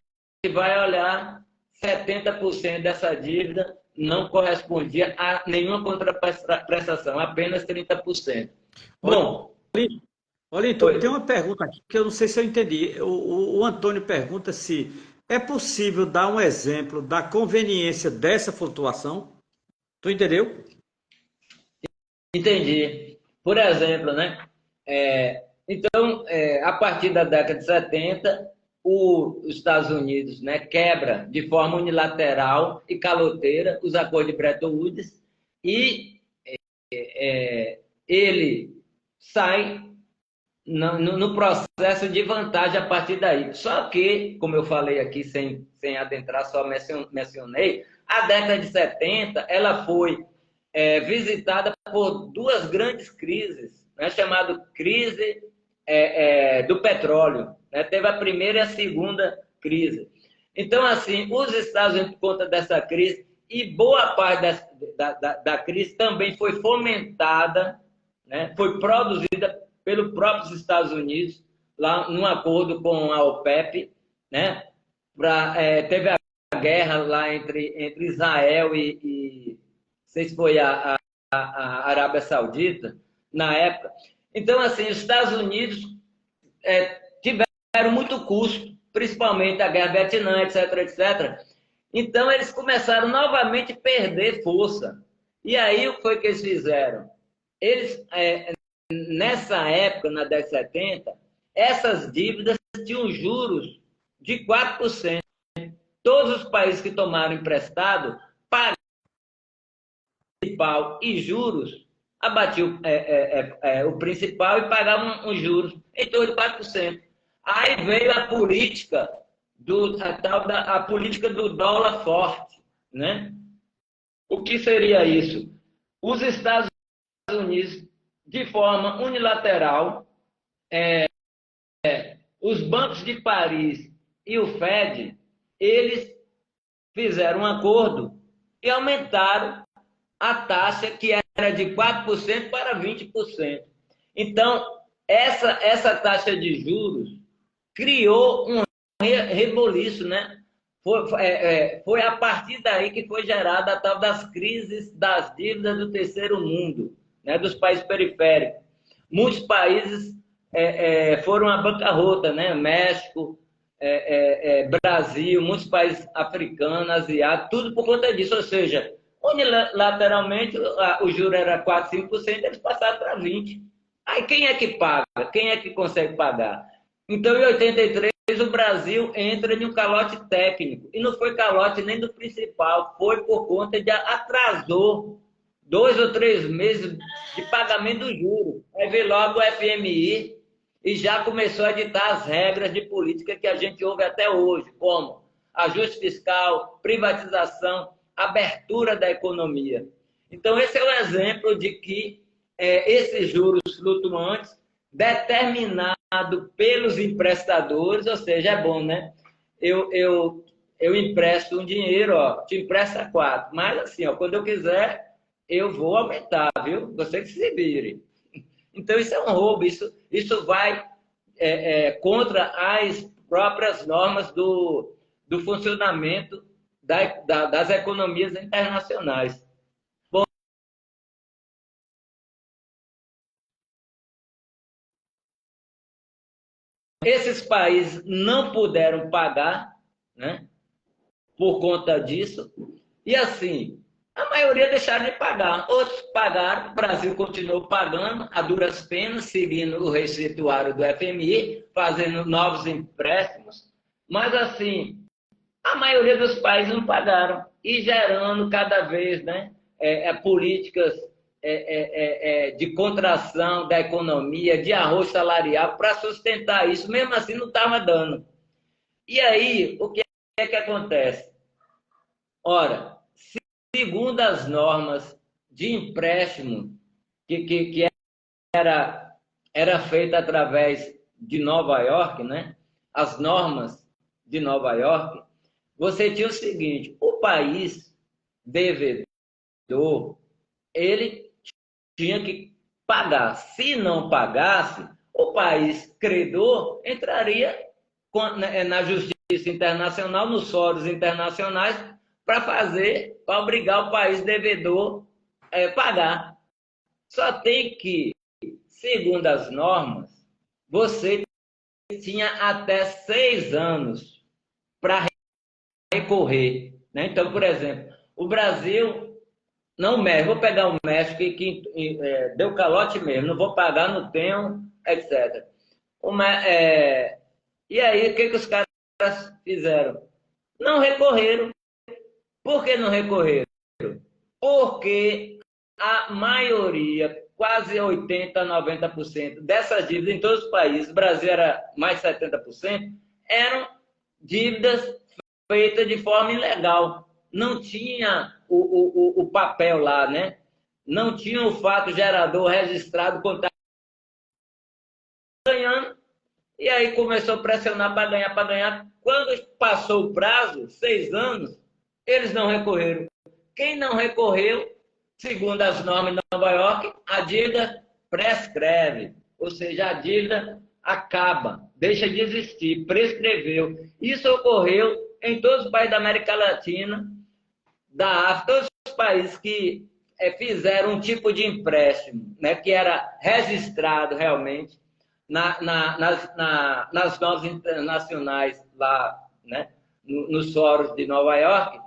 vai olhar, 70% dessa dívida não correspondia a nenhuma contraprestação, apenas 30%. Bom, Olinto, tem uma pergunta aqui que eu não sei se eu entendi. O Antônio pergunta se é possível dar um exemplo da conveniência dessa flutuação. Tu entendeu? entendi. Por exemplo, né? Então, a partir da década de 70, os Estados Unidos, né, quebra de forma unilateral e caloteira os acordos de Bretton Woods e ele sai no processo de vantagem a partir daí. Só que, como eu falei aqui, sem adentrar, só mencionei, a década de 70 ela foi visitada por duas grandes crises, né, chamada crise do petróleo. Né? Teve a primeira e a segunda crise. Então, assim, os Estados Unidos, por conta dessa crise, e boa parte da crise também foi fomentada, né, foi produzida pelos próprios Estados Unidos, lá num acordo com a OPEP, né, teve a guerra lá entre Israel e não sei se foi a Arábia Saudita, na época. Então, assim, os Estados Unidos tiveram muito custo, principalmente a guerra do Vietnã, etc, etc. Então, eles começaram novamente a perder força. E aí, o que foi que eles fizeram? Eles, nessa época, na década de 70, essas dívidas tinham juros de 4%. Todos os países que tomaram emprestado pagaram principal e juros, abatiam o principal e pagavam os juros em torno de 4%. Aí veio a política a política do dólar forte, né? O que seria isso? Os Estados Unidos, de forma unilateral, os bancos de Paris e o Fed, eles fizeram um acordo e aumentaram a taxa que era de 4% para 20%. Então, essa taxa de juros criou um reboliço, né? Foi a partir daí que foi gerada a tal das crises das dívidas do terceiro mundo, né? Dos países periféricos. Muitos países foram à bancarrota, né? México, Brasil, muitos países africanos, asiáticos, tudo por conta disso. Ou seja, unilateralmente o juro era 4, 5%, eles passaram para 20%. Aí quem é que paga? Quem é que consegue pagar? Então, em 83, o Brasil entra em um calote técnico. E não foi calote nem do principal, foi por conta de atrasou 2 ou 3 meses de pagamento do juro. Aí veio logo o FMI e já começou a ditar as regras de política que a gente ouve até hoje, como ajuste fiscal, privatização, abertura da economia. Então, esse é um exemplo de que esses juros flutuantes, determinado pelos emprestadores, ou seja, é bom, né? Eu empresto um dinheiro, ó, te empresta 4, mas assim, ó, quando eu quiser, eu vou aumentar, viu? Você que se vire. Então, isso é um roubo, isso vai contra as próprias normas do funcionamento das economias internacionais. Bom, esses países não puderam pagar, né? por conta disso. E assim, a maioria deixaram de pagar. Outros pagaram, o Brasil continuou pagando, a duras penas, seguindo o receituário do FMI, fazendo novos empréstimos. Mas assim, a maioria dos países não pagaram. E gerando cada vez, né, políticas de contração da economia, de arroz salarial, para sustentar isso. Mesmo assim, não estava dando. E aí, o que é que acontece? Ora, segundo as normas de empréstimo que era feita através de Nova York, né? As normas de Nova York, você tinha o seguinte: o país devedor, ele tinha que pagar. Se não pagasse, o país credor entraria na justiça internacional, nos fóruns internacionais, para obrigar o país devedor a pagar. Só tem que, segundo as normas, você tinha até 6 anos para recorrer. Né? Então, por exemplo, o Brasil, não o México, vou pegar o México que deu calote mesmo, não vou pagar, não tenho, etc. E aí, o que os caras fizeram? Não recorreram. Por que não recorreram? Porque a maioria, quase 80%, 90% dessas dívidas em todos os países, o Brasil era mais de 70%, eram dívidas feitas de forma ilegal. Não tinha o papel lá, né? Não tinha o fato gerador registrado, contado, ganhando, e aí começou a pressionar para ganhar, para ganhar. Quando passou o prazo, 6 anos, eles não recorreram. Quem não recorreu, segundo as normas de Nova York, a dívida prescreve, ou seja, a dívida acaba, deixa de existir, prescreveu. Isso ocorreu em todos os países da América Latina, da África, todos os países que fizeram um tipo de empréstimo, né, que era registrado realmente nas normas internacionais lá, né, nos fóruns de Nova York.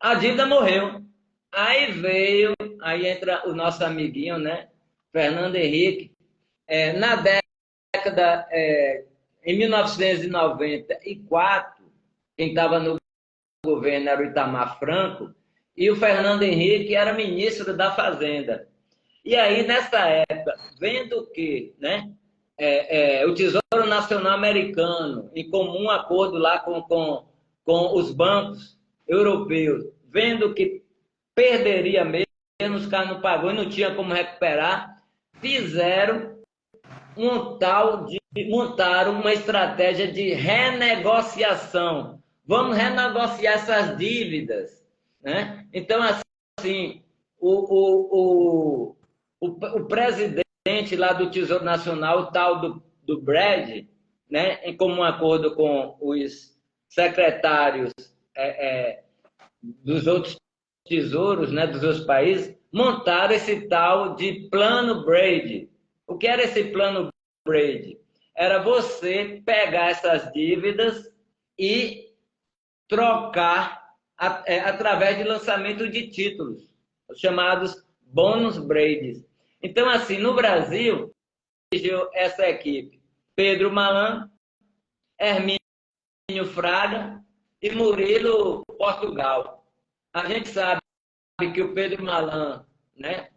A dívida morreu. Aí entra o nosso amiguinho, né? Fernando Henrique. Na década, em 1994, quem estava no governo era o Itamar Franco, e o Fernando Henrique era ministro da Fazenda. E aí, nessa época, vendo que, né, o Tesouro Nacional Americano, em comum acordo lá com os bancos europeus, vendo que perderia mesmo, os caras não pagou e não tinha como recuperar, montaram uma estratégia de renegociação. Vamos renegociar essas dívidas, né? Então, assim, o presidente lá do Tesouro Nacional, o tal do Brad, né, em comum acordo com os secretários dos outros tesouros, né, dos outros países, montaram esse tal de Plano Brady. O que era esse Plano Brady? Era você pegar essas dívidas e trocar através de lançamento de títulos, os chamados bônus Brady. Então, assim, no Brasil, essa equipe, Pedro Malan, Hermínio Fraga e Murilo Portugal. A gente sabe que o Pedro Malan, né,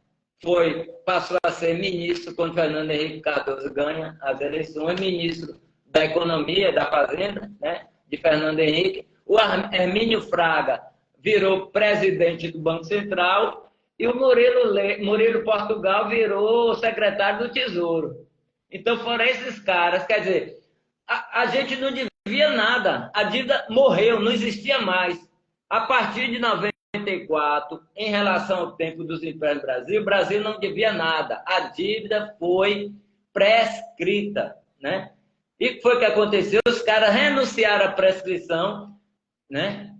passou a ser ministro quando Fernando Henrique Cardoso ganha as eleições, ministro da Economia, da Fazenda, né, de Fernando Henrique. O Hermínio Fraga virou presidente do Banco Central e o Murilo Portugal virou secretário do Tesouro. Então foram esses caras, quer dizer, a gente não devia nada, a dívida morreu, não existia mais. A partir de 94, em relação ao tempo dos empréstimos do Brasil, o Brasil não devia nada, a dívida foi prescrita, né? E o que foi que aconteceu? Os caras renunciaram à prescrição, né?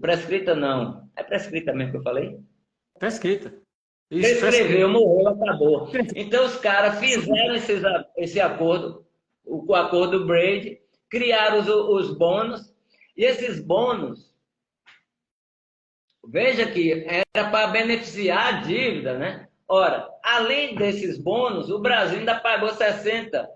Prescrita não, é prescrita mesmo que eu falei? Prescrita. Prescreveu, morreu, acabou. Então os caras fizeram esse acordo, o acordo Brady, criaram os bônus, E esses bônus, veja que era para beneficiar a dívida, né? Ora, além desses bônus, o Brasil ainda pagou 60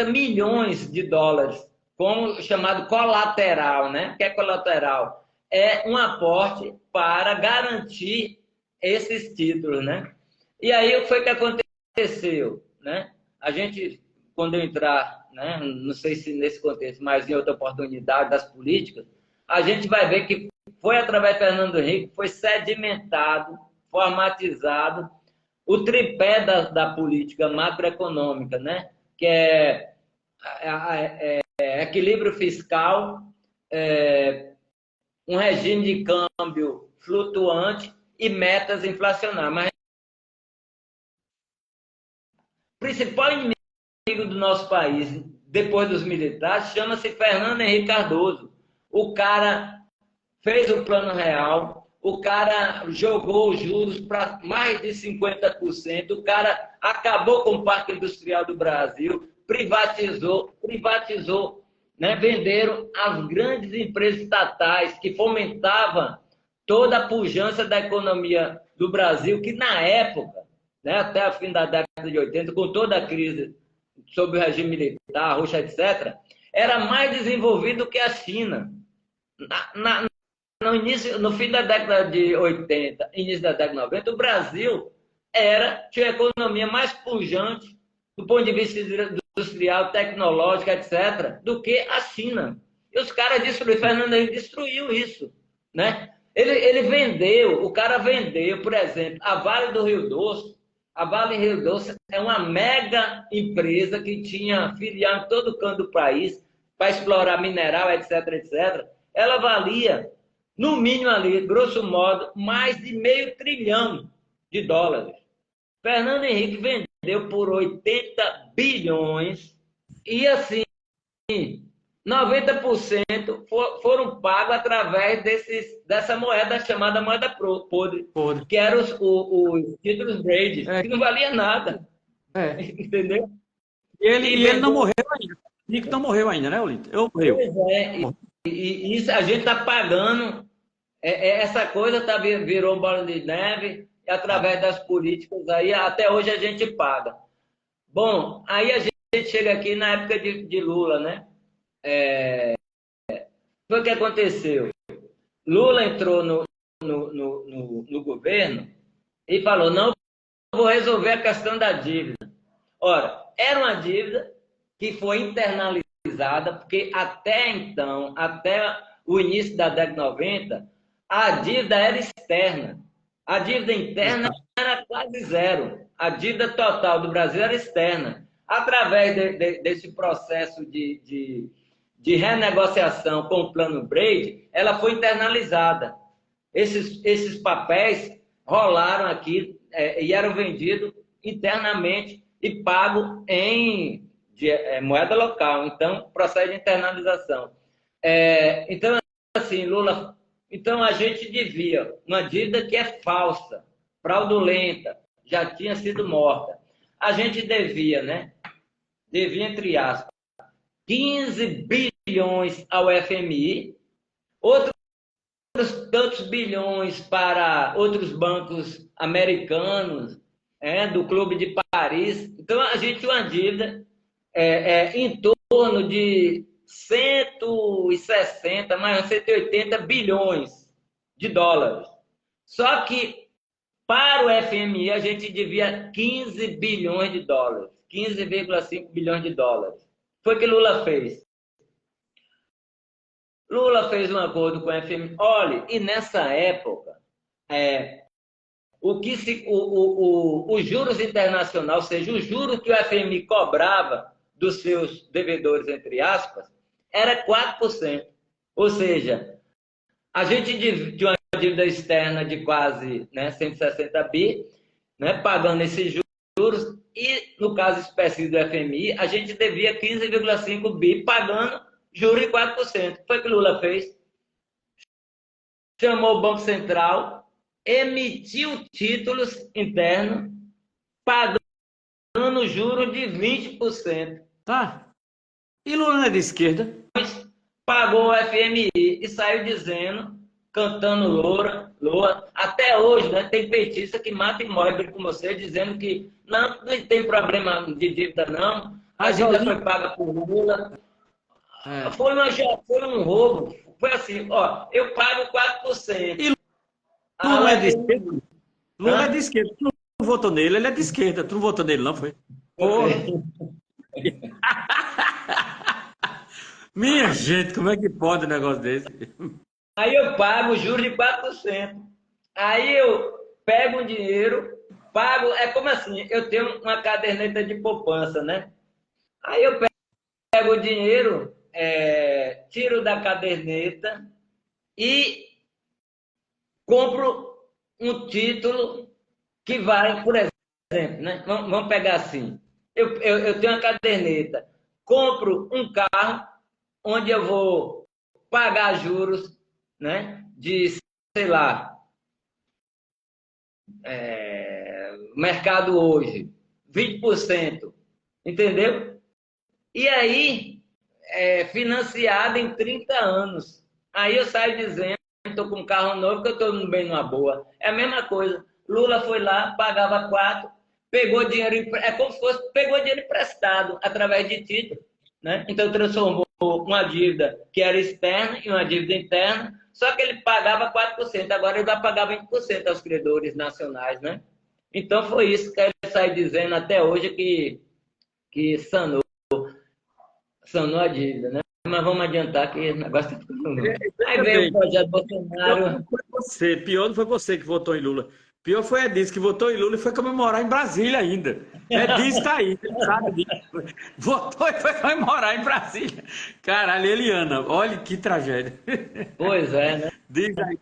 milhões de dólares, como chamado colateral, né? O que é colateral? É um aporte para garantir esses títulos, né? E aí, o que foi que aconteceu, né? A gente, quando eu entrar, né, não sei se nesse contexto, mas em outra oportunidade das políticas, a gente vai ver que foi através de Fernando Henrique, foi sedimentado, formatizado o tripé da política macroeconômica, né? Que é equilíbrio fiscal, um regime de câmbio flutuante e metas inflacionárias. Mas o principal inimigo do nosso país, depois dos militares, chama-se Fernando Henrique Cardoso. O cara fez o plano real, o cara jogou os juros para mais de 50%, o cara acabou com o Parque Industrial do Brasil, privatizou, né? Venderam as grandes empresas estatais que fomentavam toda a pujança da economia do Brasil, que na época, né, até o fim da década de 80, com toda a crise sobre o regime militar, Rocha, etc., era mais desenvolvido que a China. No fim da década de 80, início da década de 90, o Brasil tinha a economia mais pujante do ponto de vista industrial, tecnológico, etc., do que a China. E os caras destruíram, Fernando Henrique destruiu isso, né? O cara vendeu, por exemplo, a Vale do Rio Doce. A Vale do Rio Doce é uma mega empresa que tinha filial em todo canto do país para explorar mineral, etc., etc. Ela valia, no mínimo ali, grosso modo, mais de $500 bilhão. Fernando Henrique vendeu por 80 bilhões e, assim, 90% foram pagos através dessa moeda chamada moeda podre, que eram os títulos Braid, que não valia nada. Entendeu? E ele não morreu ainda. O Henrique não morreu ainda, né, Olinto? Morreu. Pois é, e isso a gente está pagando, essa coisa virou um bola de neve, e através das políticas aí, até hoje a gente paga. Bom, aí a gente chega aqui na época de Lula, né? Foi o que aconteceu. Lula entrou no governo e falou, não, vou resolver a questão da dívida. Ora, era uma dívida que foi internalizada, porque até então, até o início da década de 90, a dívida era externa. A dívida interna era quase zero. A dívida total do Brasil era externa. Através desse processo de renegociação com o plano Braid, ela foi internalizada. Esses papéis rolaram aqui e eram vendidos internamente e pagos em moeda local. Então, processo de internalização. Então, assim, Lula... Então, a gente devia uma dívida que é falsa, fraudulenta, já tinha sido morta. A gente devia, né? Devia, entre aspas, 15 bilhões ao FMI, outros tantos bilhões para outros bancos americanos, do Clube de Paris. Então, a gente tinha uma dívida em torno de 160, mais 180 bilhões de dólares. Só que, para o FMI, a gente devia 15 bilhões de dólares, 15,5 bilhões de dólares. Foi o que Lula fez. Lula fez um acordo com o FMI. Olha, e nessa época, os juros internacionais, ou seja, os juros que o FMI cobrava dos seus devedores, entre aspas, era 4%. Ou seja, a gente tinha uma dívida externa de quase 160 bi, né, pagando esses juros, e no caso específico do FMI, a gente devia 15,5 bi, pagando juros de 4%. Foi o que Lula fez. Chamou o Banco Central, emitiu títulos internos, pagando juros de 20%. Tá. E Lula não é de esquerda? pagou o FMI e saiu dizendo, cantando Loura. Até hoje, né, tem petista que mata e morre com você, dizendo que não tem problema de dívida, não. A dívida foi paga por Lula. Foi um roubo. Foi assim, ó, eu pago 4%. E Lula é de esquerda? Lula é de esquerda. Tu não votou nele, ele é de esquerda. Tu não votou nele, não foi? Porra. Minha gente, como é que pode um negócio desse? Aí eu pago juros de 4%. Aí eu pego um dinheiro, pago. É como assim, eu tenho uma caderneta de poupança, né? Aí eu pego o dinheiro, tiro da caderneta e compro um título que vai, por exemplo, né? Vamos pegar assim. Eu tenho uma caderneta, compro um carro onde eu vou pagar juros, né? De, sei lá, mercado hoje, 20%, entendeu? E aí, financiado em 30 anos. Aí eu saio dizendo, estou com um carro novo, que eu estou bem numa boa. É a mesma coisa. Lula foi lá, pagava 4, pegou dinheiro, é como se fosse, pegou dinheiro emprestado através de título, né? Então transformou uma dívida que era externa em uma dívida interna, só que ele pagava 4%, agora ele vai pagar 20% aos credores nacionais, né? Então foi isso que ele sai dizendo até hoje que sanou a dívida, né? Mas vamos adiantar que o negócio está ficando ruim. Aí veio o projeto Bolsonaro. Pior não foi você que votou em Lula. Pior foi a Edith que votou em Lula e foi comemorar em Brasília ainda. Edith está aí, ele sabe disso. Votou e foi comemorar em Brasília. Caralho, Eliana, olha que tragédia. Pois é, né? Diz aí.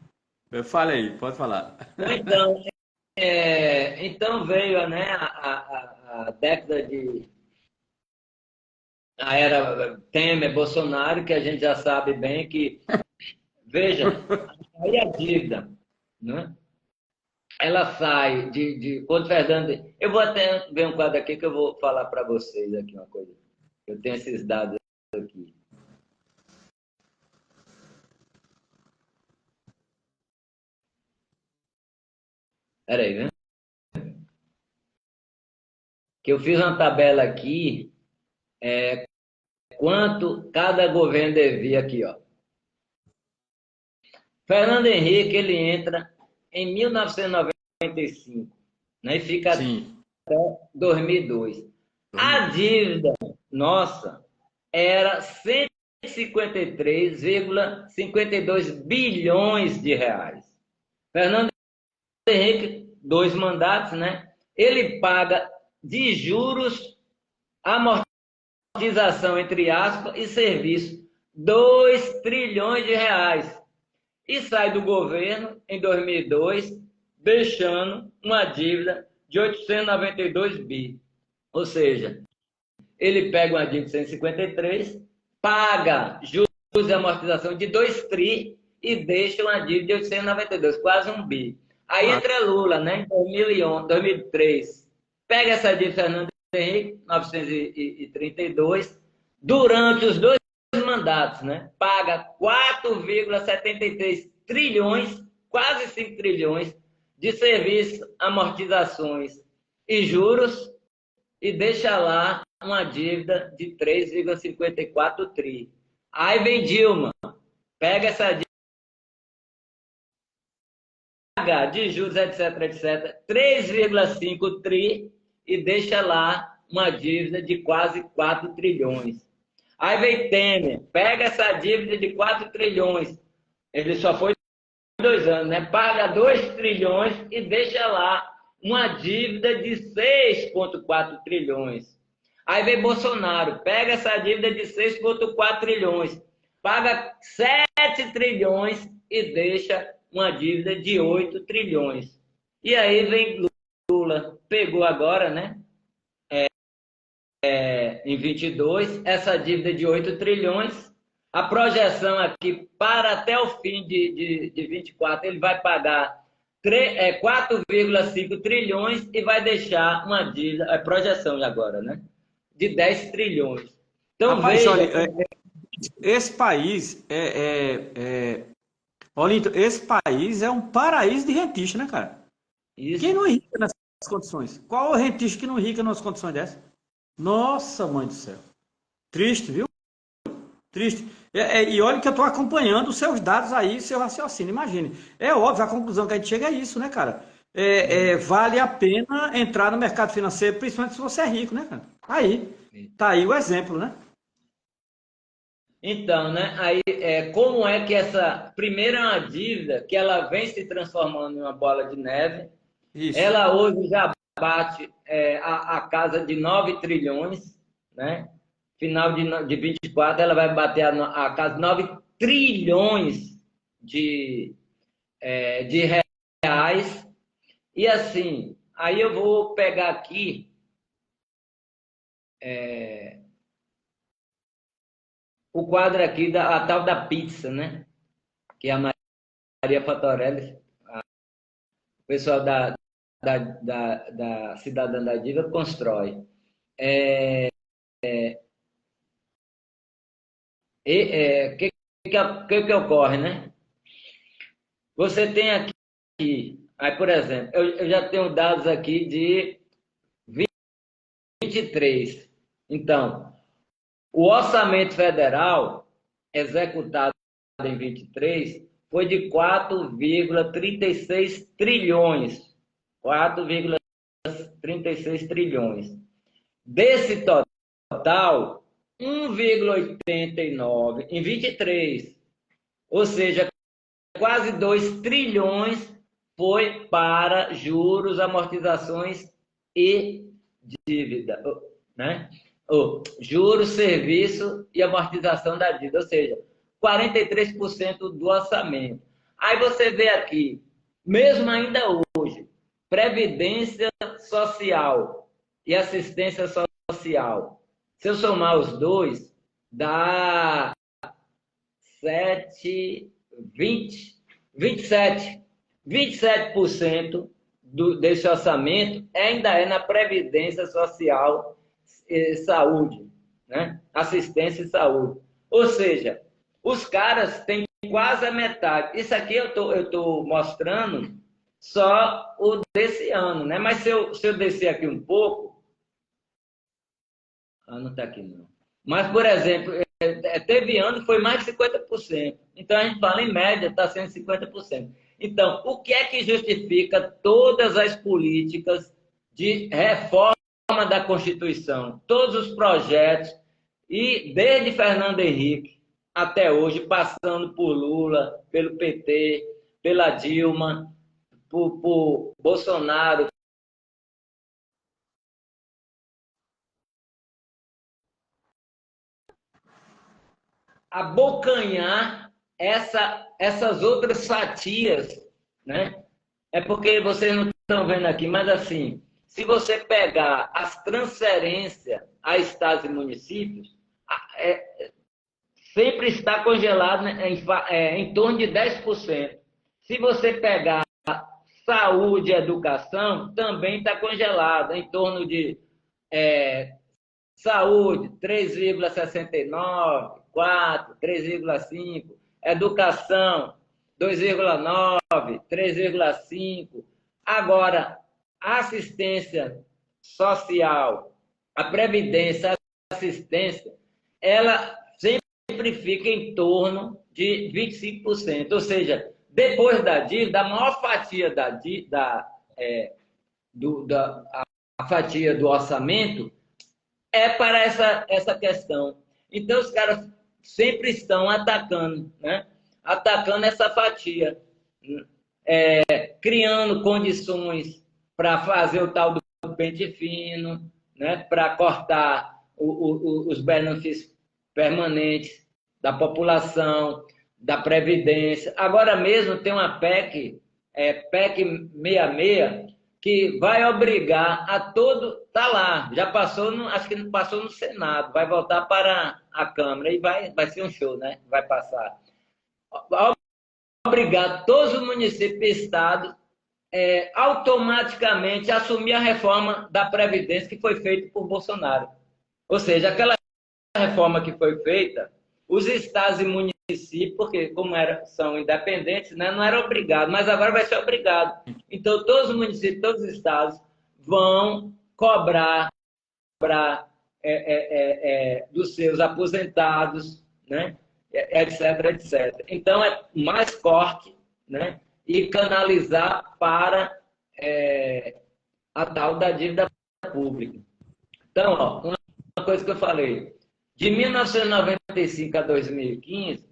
Fala aí, pode falar. Então veio, né, a década de... A era Temer, Bolsonaro, que a gente já sabe bem que... Veja, aí a dívida, né? Ela sai de quando Fernando... Eu vou até ver um quadro aqui que eu vou falar para vocês aqui uma coisa. Eu tenho esses dados aqui. Espera aí, né? Que eu fiz uma tabela aqui, quanto cada governo devia aqui, ó. Fernando Henrique, ele entra em 1995, né? E fica Sim. até 2002. A dívida nossa era 153,52 bilhões de reais. Fernando Henrique, 2 mandatos, né? Ele paga de juros, amortização, entre aspas, e serviço, 2 trilhões de reais. E sai do governo em 2002, deixando uma dívida de 892 bi. Ou seja, ele pega uma dívida de 153, paga juros e amortização de 2 tri e deixa uma dívida de 892, quase 1 bi. Aí entra Lula, né, em 2003, pega essa dívida Fernando Henrique, 932, durante os 2 mandatos, né? Paga 4,73 trilhões, quase 5 trilhões, de serviços, amortizações e juros, e deixa lá uma dívida de 3,54 tri. Aí vem Dilma, pega essa dívida, paga de juros, etc., 3,5 tri, e deixa lá uma dívida de quase 4 trilhões. Aí vem Temer, pega essa dívida de 4 trilhões, ele só foi 2 anos, né? Paga 2 trilhões e deixa lá uma dívida de 6,4 trilhões. Aí vem Bolsonaro, pega essa dívida de 6,4 trilhões, paga 7 trilhões e deixa uma dívida de 8 trilhões. E aí vem Lula, pegou agora, né? Em 22, essa dívida de 8 trilhões, a projeção aqui para até o fim de 24, ele vai pagar 4,5 trilhões e vai deixar uma dívida, a projeção agora, né? De 10 trilhões. Então, rapaz, veja... olha, esse país Olinto, esse país é um paraíso de rentista, né, cara? Quem Isso. não é rico nessas condições? Qual é o rentista que não é rico nas condições dessas? Nossa, mãe do céu. Triste, viu? Triste. E olha que eu estou acompanhando os seus dados aí, seu raciocínio. Imagine. É óbvio, a conclusão que a gente chega é isso, né, cara? Vale a pena entrar no mercado financeiro, principalmente se você é rico, né, cara? Aí. Tá aí o exemplo, né? Então, né? Aí, como é que essa primeira é uma dívida que ela vem se transformando em uma bola de neve? Isso. Ela hoje já bate a casa de 9 trilhões, né? Final de 24, ela vai bater a casa de 9 trilhões de, de reais. E assim, aí eu vou pegar aqui o quadro aqui a tal da pizza, né? Que a Maria Fatorelli, o pessoal da Cidadã da Dívida constrói. O que ocorre, né? Você tem aqui, aí, por exemplo, eu já tenho dados aqui de 23. Então, o orçamento federal executado em 23 foi de 4,36 trilhões. 4,36 trilhões. Desse total, 1,89 em 23. Ou seja, quase 2 trilhões foi para juros, amortizações e dívida, né? Juros, serviço e amortização da dívida, ou seja, 43% do orçamento. Aí você vê aqui, mesmo ainda hoje, previdência social e assistência social. Se eu somar os dois, dá 7, 20, 27. 27% desse orçamento ainda é na Previdência Social e Saúde, né? Assistência e saúde. Ou seja, os caras têm quase a metade. Isso aqui eu tô mostrando só o desse ano, né? Mas se eu descer aqui um pouco. Ah, não está aqui não. Mas, por exemplo, teve ano que foi mais de 50%. Então, a gente fala, em média, está sendo 50%. Então, o que é que justifica todas as políticas de reforma da Constituição? Todos os projetos, e desde Fernando Henrique até hoje, passando por Lula, pelo PT, pela Dilma, por Bolsonaro, abocanhar essas outras fatias, né? É porque vocês não estão vendo aqui, mas assim, se você pegar as transferências a estados e municípios, sempre está congelado, né, em torno de 10%. Se você pegar saúde e educação, também está congelado, em torno de saúde, 3,69, 4, 3,5. Educação, 2,9, 3,5. Agora, assistência social, a previdência, a assistência, ela sempre fica em torno de 25%. Ou seja, depois da dívida, a maior fatia a fatia do orçamento é para essa questão. Então, os caras sempre estão atacando, né? Atacando essa fatia, criando condições para fazer o tal do pente fino, né? Para cortar os benefícios permanentes da população, da Previdência. Agora mesmo tem uma PEC, PEC 66, que vai obrigar a todo. Está lá, já passou, acho que não passou no Senado, vai voltar para a Câmara e vai ser um show, né? Vai passar. Vai obrigar todos os municípios e estados automaticamente a assumir a reforma da Previdência que foi feita por Bolsonaro. Ou seja, aquela reforma que foi feita Os estados e municípios, porque como são independentes, né, não era obrigado, mas agora vai ser obrigado. Então, todos os municípios, todos os estados vão cobrar dos seus aposentados, né, etc, etc. Então, é mais corte, né, e canalizar para a tal da dívida pública. Então, ó, uma coisa que eu falei, de 1995 a 2015,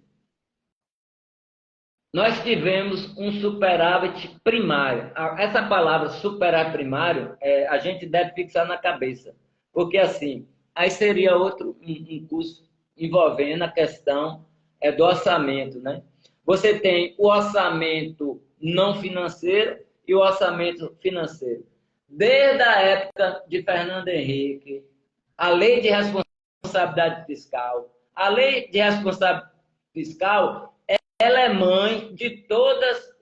nós tivemos um superávit primário. Essa palavra superávit primário, a gente deve fixar na cabeça, porque assim, aí seria outro um curso envolvendo a questão do orçamento, né? Você tem o orçamento não financeiro e o orçamento financeiro. Desde a época de Fernando Henrique, a lei de responsabilidade fiscal, a lei de responsabilidade fiscal, ela é mãe de todos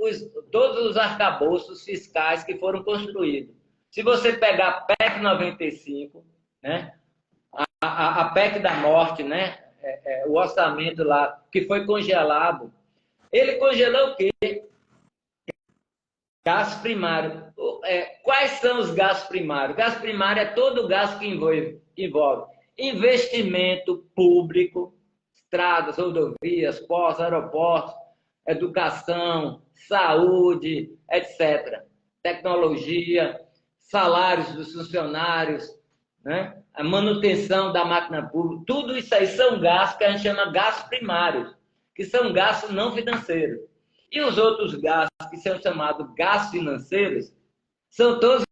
os arcabouços fiscais que foram construídos. Se você pegar a PEC 95, né, a PEC da morte, né, o orçamento lá, que foi congelado, ele congelou o quê? Gasto primário. Quais são os gastos primários? Gasto primário é todo o gasto que envolve investimento público, estradas, rodovias, portos, aeroportos, educação, saúde, etc. Tecnologia, salários dos funcionários, né? A manutenção da máquina pública, tudo isso aí são gastos que a gente chama gastos primários, que são gastos não financeiros. E os outros gastos, que são chamados gastos financeiros, são todos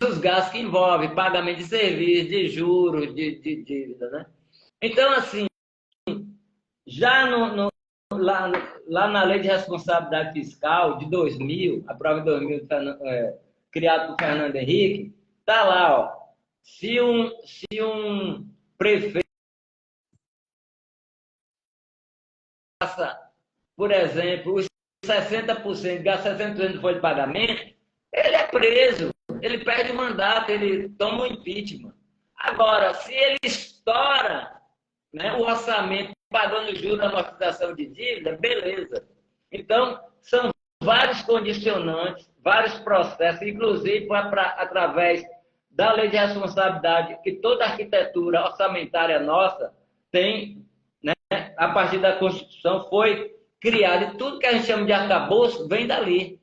os gastos que envolvem pagamento de serviço, de juros, de dívida, né? Então, assim, já lá na Lei de Responsabilidade Fiscal de 2000, a prova de 2000, criado por Fernando Henrique, está lá, ó, se um prefeito passa, por exemplo, os 60%, gasta 60% de folha de pagamento, ele é preso, ele perde o mandato, ele toma o impeachment. Agora, se ele estoura, né, o orçamento pagando juros da amortização de dívida, beleza. Então, são vários condicionantes, vários processos, inclusive através da lei de responsabilidade, que toda a arquitetura orçamentária nossa tem, né, a partir da Constituição, foi criada, e tudo que a gente chama de arcabouço vem dali.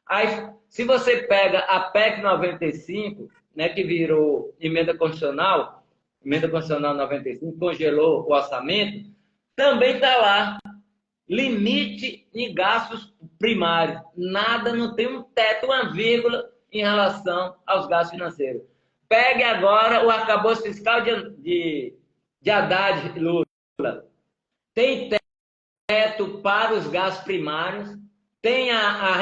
Aí, se você pega a PEC 95, né, que virou emenda constitucional 95, congelou o orçamento, também está lá, limite em gastos primários. Nada, não tem um teto, uma vírgula em relação aos gastos financeiros. Pegue agora o arcabouço fiscal de Haddad e Lula. Tem teto para os gastos primários, tem a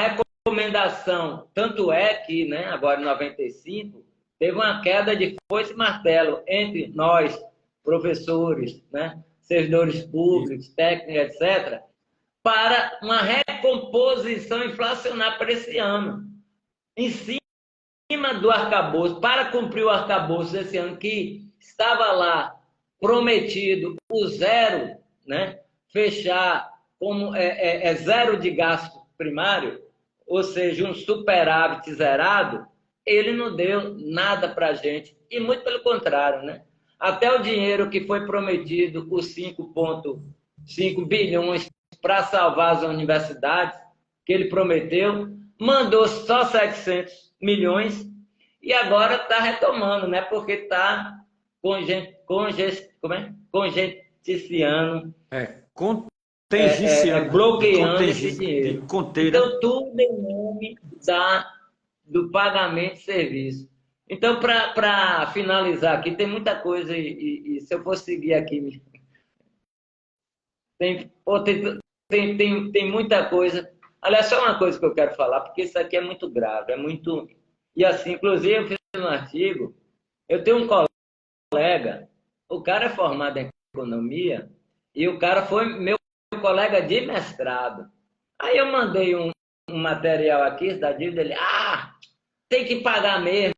recomendação, tanto é que, né, agora em 95, teve uma queda de foice e martelo entre nós, professores, né, servidores públicos, técnicos, etc., para uma recomposição inflacionária para esse ano. Em cima do arcabouço, para cumprir o arcabouço desse ano, que estava lá prometido o zero, né, fechar como zero de gasto primário, ou seja, um superávit zerado, ele não deu nada para a gente, e muito pelo contrário, né? Até o dinheiro que foi prometido, os 5,5 bilhões para salvar as universidades, que ele prometeu, mandou só 700 milhões, e agora está retomando, né? Porque está congesticiando, bloqueando esse dinheiro. Então, tudo em nome do pagamento de serviço. Então, para finalizar aqui, tem muita coisa, e se eu for seguir aqui, tem muita coisa. Aliás, só uma coisa que eu quero falar, porque isso aqui é muito grave, é muito... E assim, inclusive, eu fiz um artigo, eu tenho um colega, o cara é formado em economia, e o cara foi meu colega de mestrado. Aí eu mandei um material aqui da dívida, ele, tem que pagar mesmo,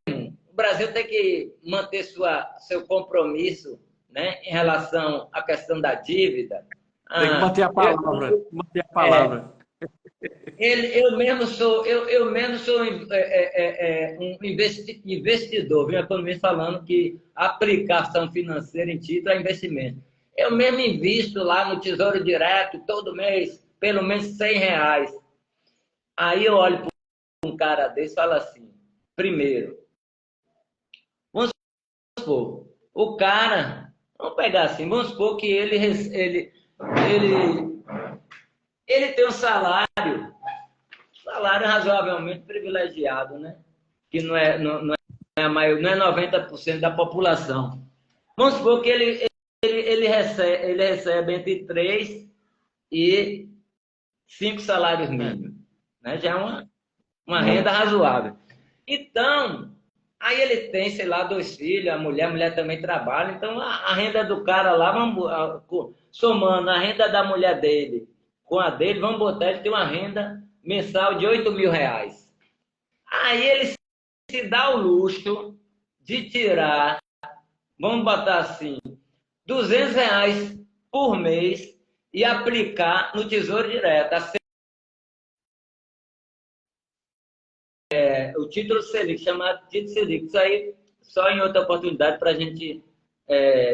o Brasil tem que manter seu compromisso, né, em relação à questão da dívida. Tem que manter a palavra. Manter a palavra. Eu mesmo sou um investidor, vi um economista falando que aplicação financeira em título é investimento. Eu mesmo invisto lá no Tesouro Direto, todo mês, pelo menos R$ 100. Aí eu olho para um cara desse e falo assim, primeiro, vamos supor, o cara, vamos pegar assim, vamos supor que ele tem um salário razoavelmente privilegiado, né? Que não é a maioria, não é 90% da população. Vamos supor que ele recebe entre 3 e 5 salários mínimos, né? Já é uma renda razoável. Então, aí ele tem, sei lá, 2 filhos, a mulher também trabalha, então a renda do cara lá, somando a renda da mulher dele com a dele, vamos botar, ele tem uma renda mensal de R$ 8.000. Aí ele se dá o luxo de tirar, vamos botar assim, R$ 200 por mês e aplicar no Tesouro Direto. O título Selic, chamado título Selic. Isso aí só em outra oportunidade para a gente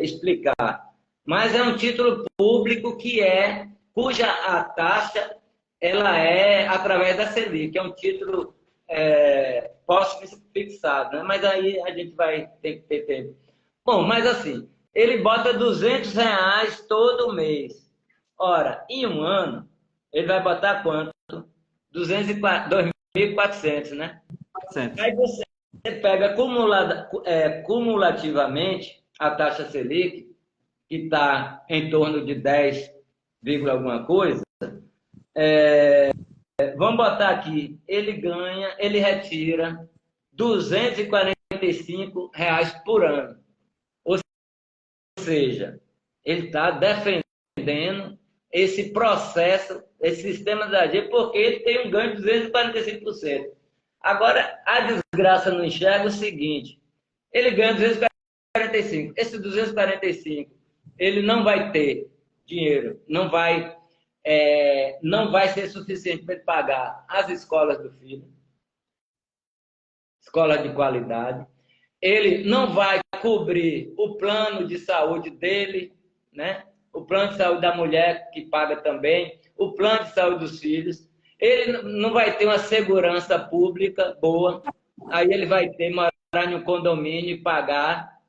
explicar. Mas é um título público cuja a taxa ela é através da Selic, é um título pós-fixado, né? Mas aí a gente vai ter que ter tempo. Bom, mas assim, ele bota R$ 200 todo mês. Ora, em um ano, ele vai botar quanto? 2.400, né? 400. Aí você pega cumulativamente a taxa Selic, que está em torno de 10, alguma coisa. Vamos botar aqui, ele retira R$ 245 por ano. Ou seja, ele está defendendo esse processo, esse sistema da AG, porque ele tem um ganho de 245%. Agora, a desgraça não enxerga o seguinte, ele ganha 245%. Esse 245%, ele não vai ter dinheiro, não vai ser suficiente para ele pagar as escolas do filho, escolas de qualidade. Ele não vai cobrir o plano de saúde dele, né? O plano de saúde da mulher, que paga também, o plano de saúde dos filhos. Ele não vai ter uma segurança pública boa, aí ele vai ter morar em um condomínio e pagar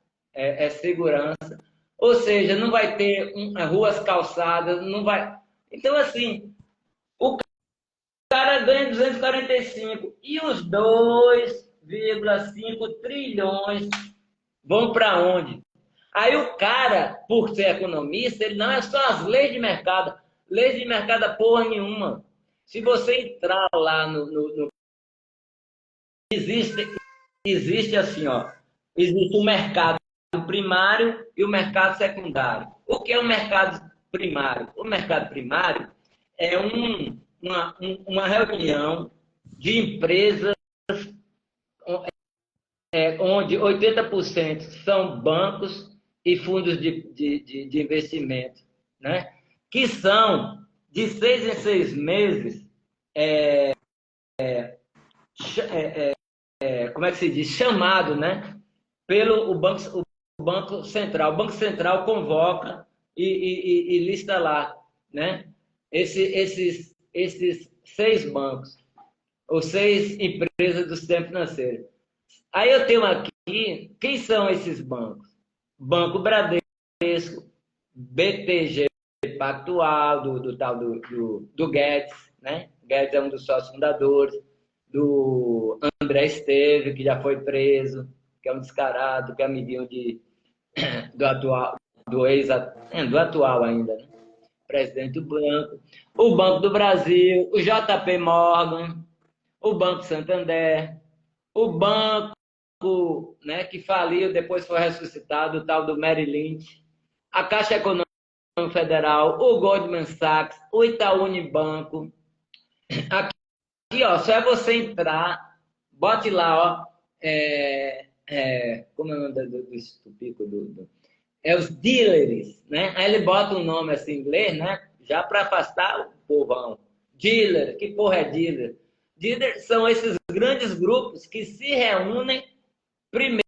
segurança. Ou seja, não vai ter ruas calçadas, não vai... Então, assim, o cara ganha 245 e os 2,5 trilhões vão para onde? Aí o cara, por ser economista, ele não é só as leis de mercado. Leis de mercado é porra nenhuma. Se você entrar lá existe assim, ó, existe o mercado primário e o mercado secundário. O que é o mercado primário? O mercado primário é uma reunião de empresas onde 80% são bancos e fundos de investimento, né? Que são, de 6 em 6 meses, como é que se diz? Chamado, né? Pelo o Banco Central. O Banco Central convoca e lista lá, né? Esses 6 bancos, ou 6 empresas do sistema financeiro. Aí eu tenho aqui, quem são esses bancos? Banco Bradesco, BTG Pactual, do tal do Guedes, né? Guedes é um dos sócios fundadores, do André Esteve, que já foi preso, que é um descarado, que é amiguinho do atual, do atual ainda, né? Presidente do banco, o Banco do Brasil, o JP Morgan, o Banco Santander, o banco, né, que faliu, depois foi ressuscitado, o tal do Merrill Lynch, a Caixa Econômica Federal, o Goldman Sachs, o Itaú Unibanco. Aqui, ó, só é você entrar, bote lá, ó, como é o nome do estupico? É os dealers, né? Aí ele bota um nome assim em inglês, né? Já para afastar o povão. Dealer, que porra é dealer? Dealer são esses grandes grupos que se reúnem primeiro.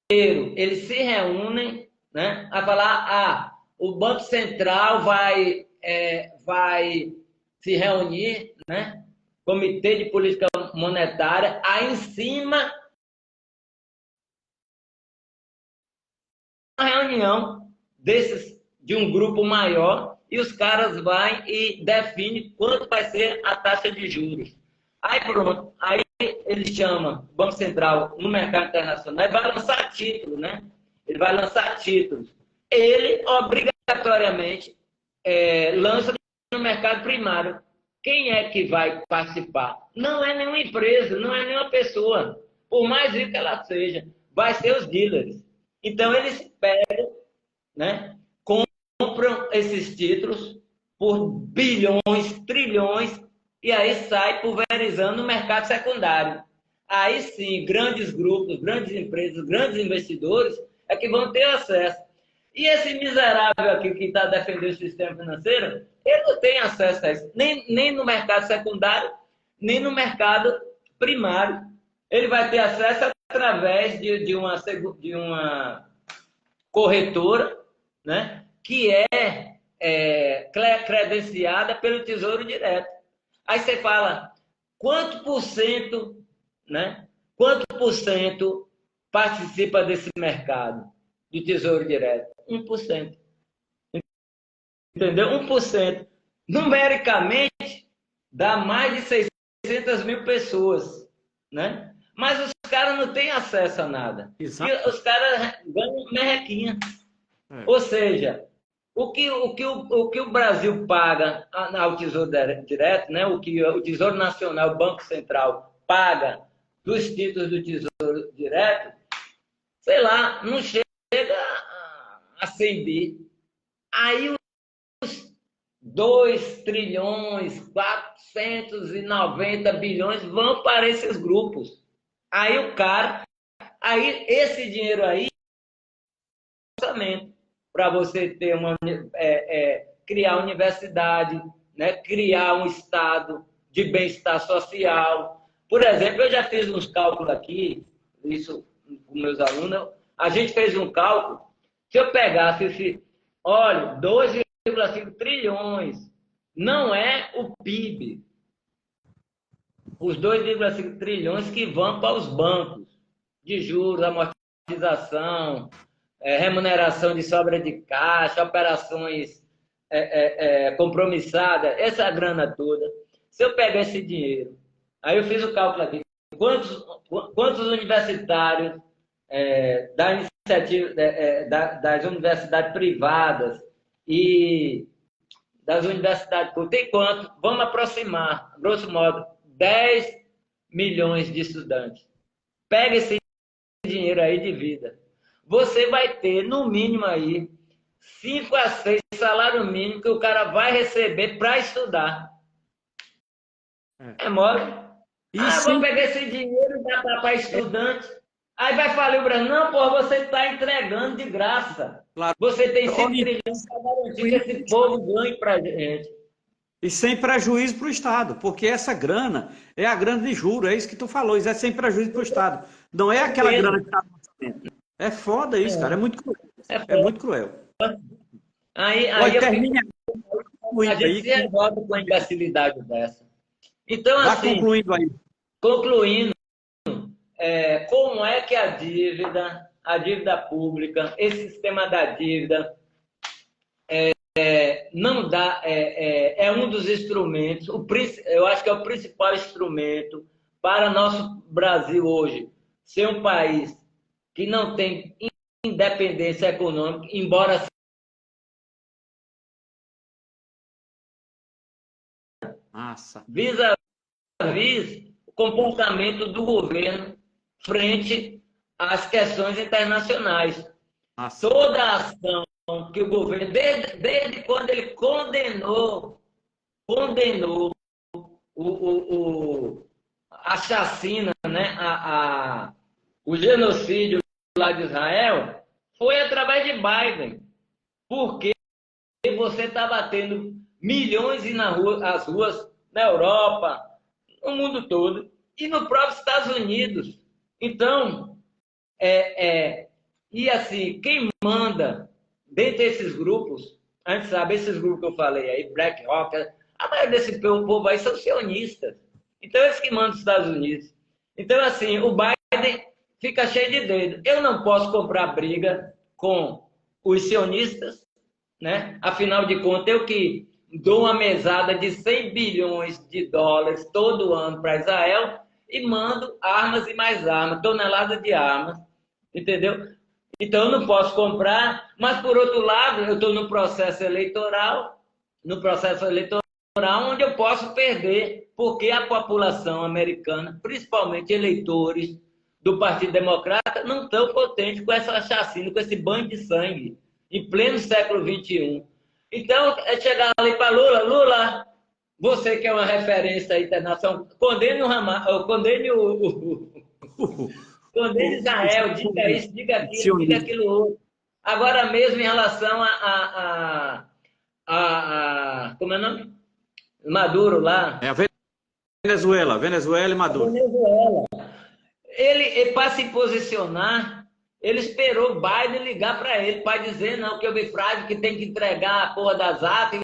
Eles se reúnem, né, a falar, o Banco Central vai se reunir, né, Comitê de Política Monetária, aí em cima uma reunião de um grupo maior e os caras vão e definem quanto vai ser a taxa de juros. Aí pronto, aí ele chama o Banco Central no mercado internacional e vai lançar títulos, né? Ele vai lançar títulos. Ele, obrigatoriamente, lança no mercado primário. Quem é que vai participar? Não é nenhuma empresa, não é nenhuma pessoa. Por mais rica que ela seja, vai ser os dealers. Então, eles pegam, né, compram esses títulos por bilhões, trilhões, e aí sai pulverizando no mercado secundário. Aí sim, grandes grupos, grandes empresas, grandes investidores é que vão ter acesso. E esse miserável aqui que está defendendo o sistema financeiro, ele não tem acesso a isso, nem no mercado secundário, nem no mercado primário. Ele vai ter acesso através de uma corretora, né, que é credenciada pelo Tesouro Direto. Aí você fala, quanto por cento, né? Quanto por cento participa desse mercado do Tesouro Direto? 1%. Entendeu? 1%. Numericamente, dá mais de 600 mil pessoas, né? Mas os caras não têm acesso a nada. Exato. E os caras ganham merrequinha. Ou seja, o que o Brasil paga ao Tesouro Direto, né? O que o Tesouro Nacional, o Banco Central, paga dos títulos do Tesouro Direto, sei lá, não chega a 100 bi. Aí os 2 trilhões, 490 bilhões vão para esses grupos. Aí aí esse dinheiro aí, orçamento, para você ter criar universidade, né? Criar um estado de bem-estar social. Por exemplo, eu já fiz uns cálculos aqui, isso com meus alunos, a gente fez um cálculo, se eu pegasse olha, 2,5 trilhões, não é o PIB, os 2,5 trilhões que vão para os bancos, de juros, amortização, remuneração de sobra de caixa, operações compromissadas, essa grana toda. Se eu pegar esse dinheiro, aí eu fiz o cálculo aqui, quantos universitários da iniciativa das universidades privadas e das universidades públicas, tem quanto? Vamos aproximar, grosso modo, 10 milhões de estudantes. Pega esse dinheiro aí de vida. Você vai ter, no mínimo aí, 5 a 6 salário mínimo que o cara vai receber para estudar. É mole. Vou pegar esse dinheiro e dar para estudante. Aí vai falar o Brasil, não, porra, você está entregando de graça. Claro. Você tem 5 trilhões para garantir que esse povo ganhe para a gente. E sem prejuízo para o Estado, porque essa grana é a grana de juros, é isso que tu falou, isso é sem prejuízo para o Estado. Não é aquela grana que está no orçamento. É foda isso, cara, é muito cruel. É muito cruel. Aí a gente se revolta com a imbecilidade dessa. Então, assim, concluindo, como é que a dívida pública, esse sistema da dívida, não dá, é um dos instrumentos, eu acho que é o principal instrumento para nosso Brasil hoje ser um país que não tem independência econômica, embora vis-a-vis o comportamento do governo frente às questões internacionais. Toda a ação que o governo, desde quando ele condenou a chacina, né, o genocídio lá de Israel, foi através de Biden. Por quê? você está batendo milhões as ruas na Europa, no mundo todo, e no próprio Estados Unidos. Então, e assim, quem manda dentro desses grupos, a gente sabe, esses grupos que eu falei aí, BlackRock, a maioria desse povo aí são sionistas. Então, eles que mandam os Estados Unidos. Então, assim, o Biden fica cheio de dedo. Eu não posso comprar briga com os sionistas, né? Afinal de contas, eu que dou uma mesada de 100 bilhões de dólares todo ano para Israel e mando armas e mais armas, toneladas de armas, entendeu? Então, eu não posso comprar, mas, por outro lado, eu estou no processo eleitoral, onde eu posso perder, porque a população americana, principalmente eleitores do Partido Democrata, não estão contentes com essa chacina, com esse banho de sangue, em pleno século XXI. Então, é chegar ali para Lula, Lula, você que é uma referência internacional, condene o Hamas, condene Israel, diga isso, diga aquilo, diga aquilo outro. Agora mesmo, em relação como é o nome? Maduro lá. É a Venezuela e Maduro. Venezuela. Ele, para se posicionar, ele esperou Biden ligar para ele, para dizer, não, que eu vi frase que tem que entregar a porra das atas.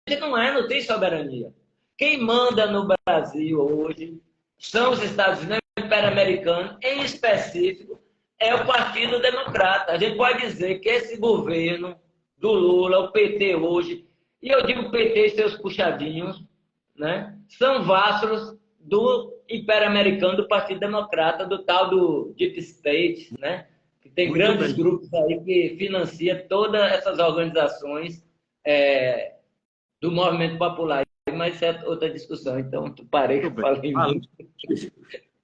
Não tem soberania. Quem manda no Brasil hoje são os Estados Unidos, o Império Americano, em específico, é o Partido Democrata. A gente pode dizer que esse governo do Lula, o PT hoje, e eu digo PT e seus puxadinhos, né, são vassalos do Império Americano, do Partido Democrata, do tal do Deep State, né, que tem muito grandes bem. Grupos aí que financia todas essas organizações do movimento popular. Mas isso é outra discussão, então parei que eu falei muito.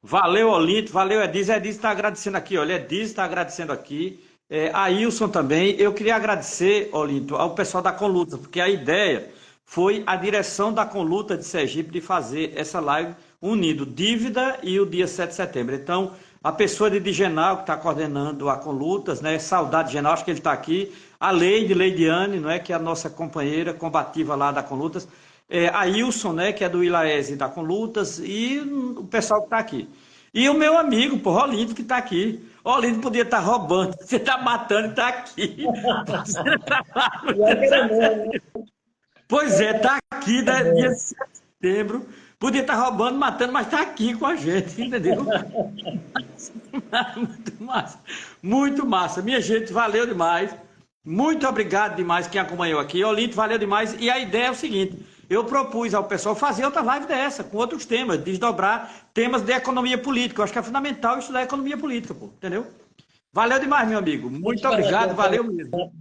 Valeu, Olinto, valeu, Edis. Edis está agradecendo aqui, olha, Edis está agradecendo aqui. Ailson também. Eu queria agradecer, Olinto, ao pessoal da Conluta, porque a ideia foi a direção da Conluta de Sergipe de fazer essa live unindo dívida e o dia 7 de setembro. Então, a pessoa de Digenal, que está coordenando a Conlutas, né? Saudade de Digenal, acho que ele está aqui. A Leidiane, não é, que é a nossa companheira combativa lá da Conlutas. Ailson, né, que é do Ilaese da Conlutas, e o pessoal que está aqui. E o meu amigo, pô, Olinto, que está aqui. Olinto podia estar roubando, você está matando e está aqui. Pois é, está aqui, né, dia 7 de setembro. Podia estar roubando, matando, mas está aqui com a gente, entendeu? Muito massa. Muito massa. Minha gente, valeu demais. Muito obrigado demais quem acompanhou aqui. Olinto, valeu demais. E a ideia é o seguinte: eu propus ao pessoal fazer outra live dessa, com outros temas, desdobrar temas de economia política. Eu acho que é fundamental estudar economia política, pô, entendeu? Valeu demais, meu amigo. Muito obrigado, valeu mesmo.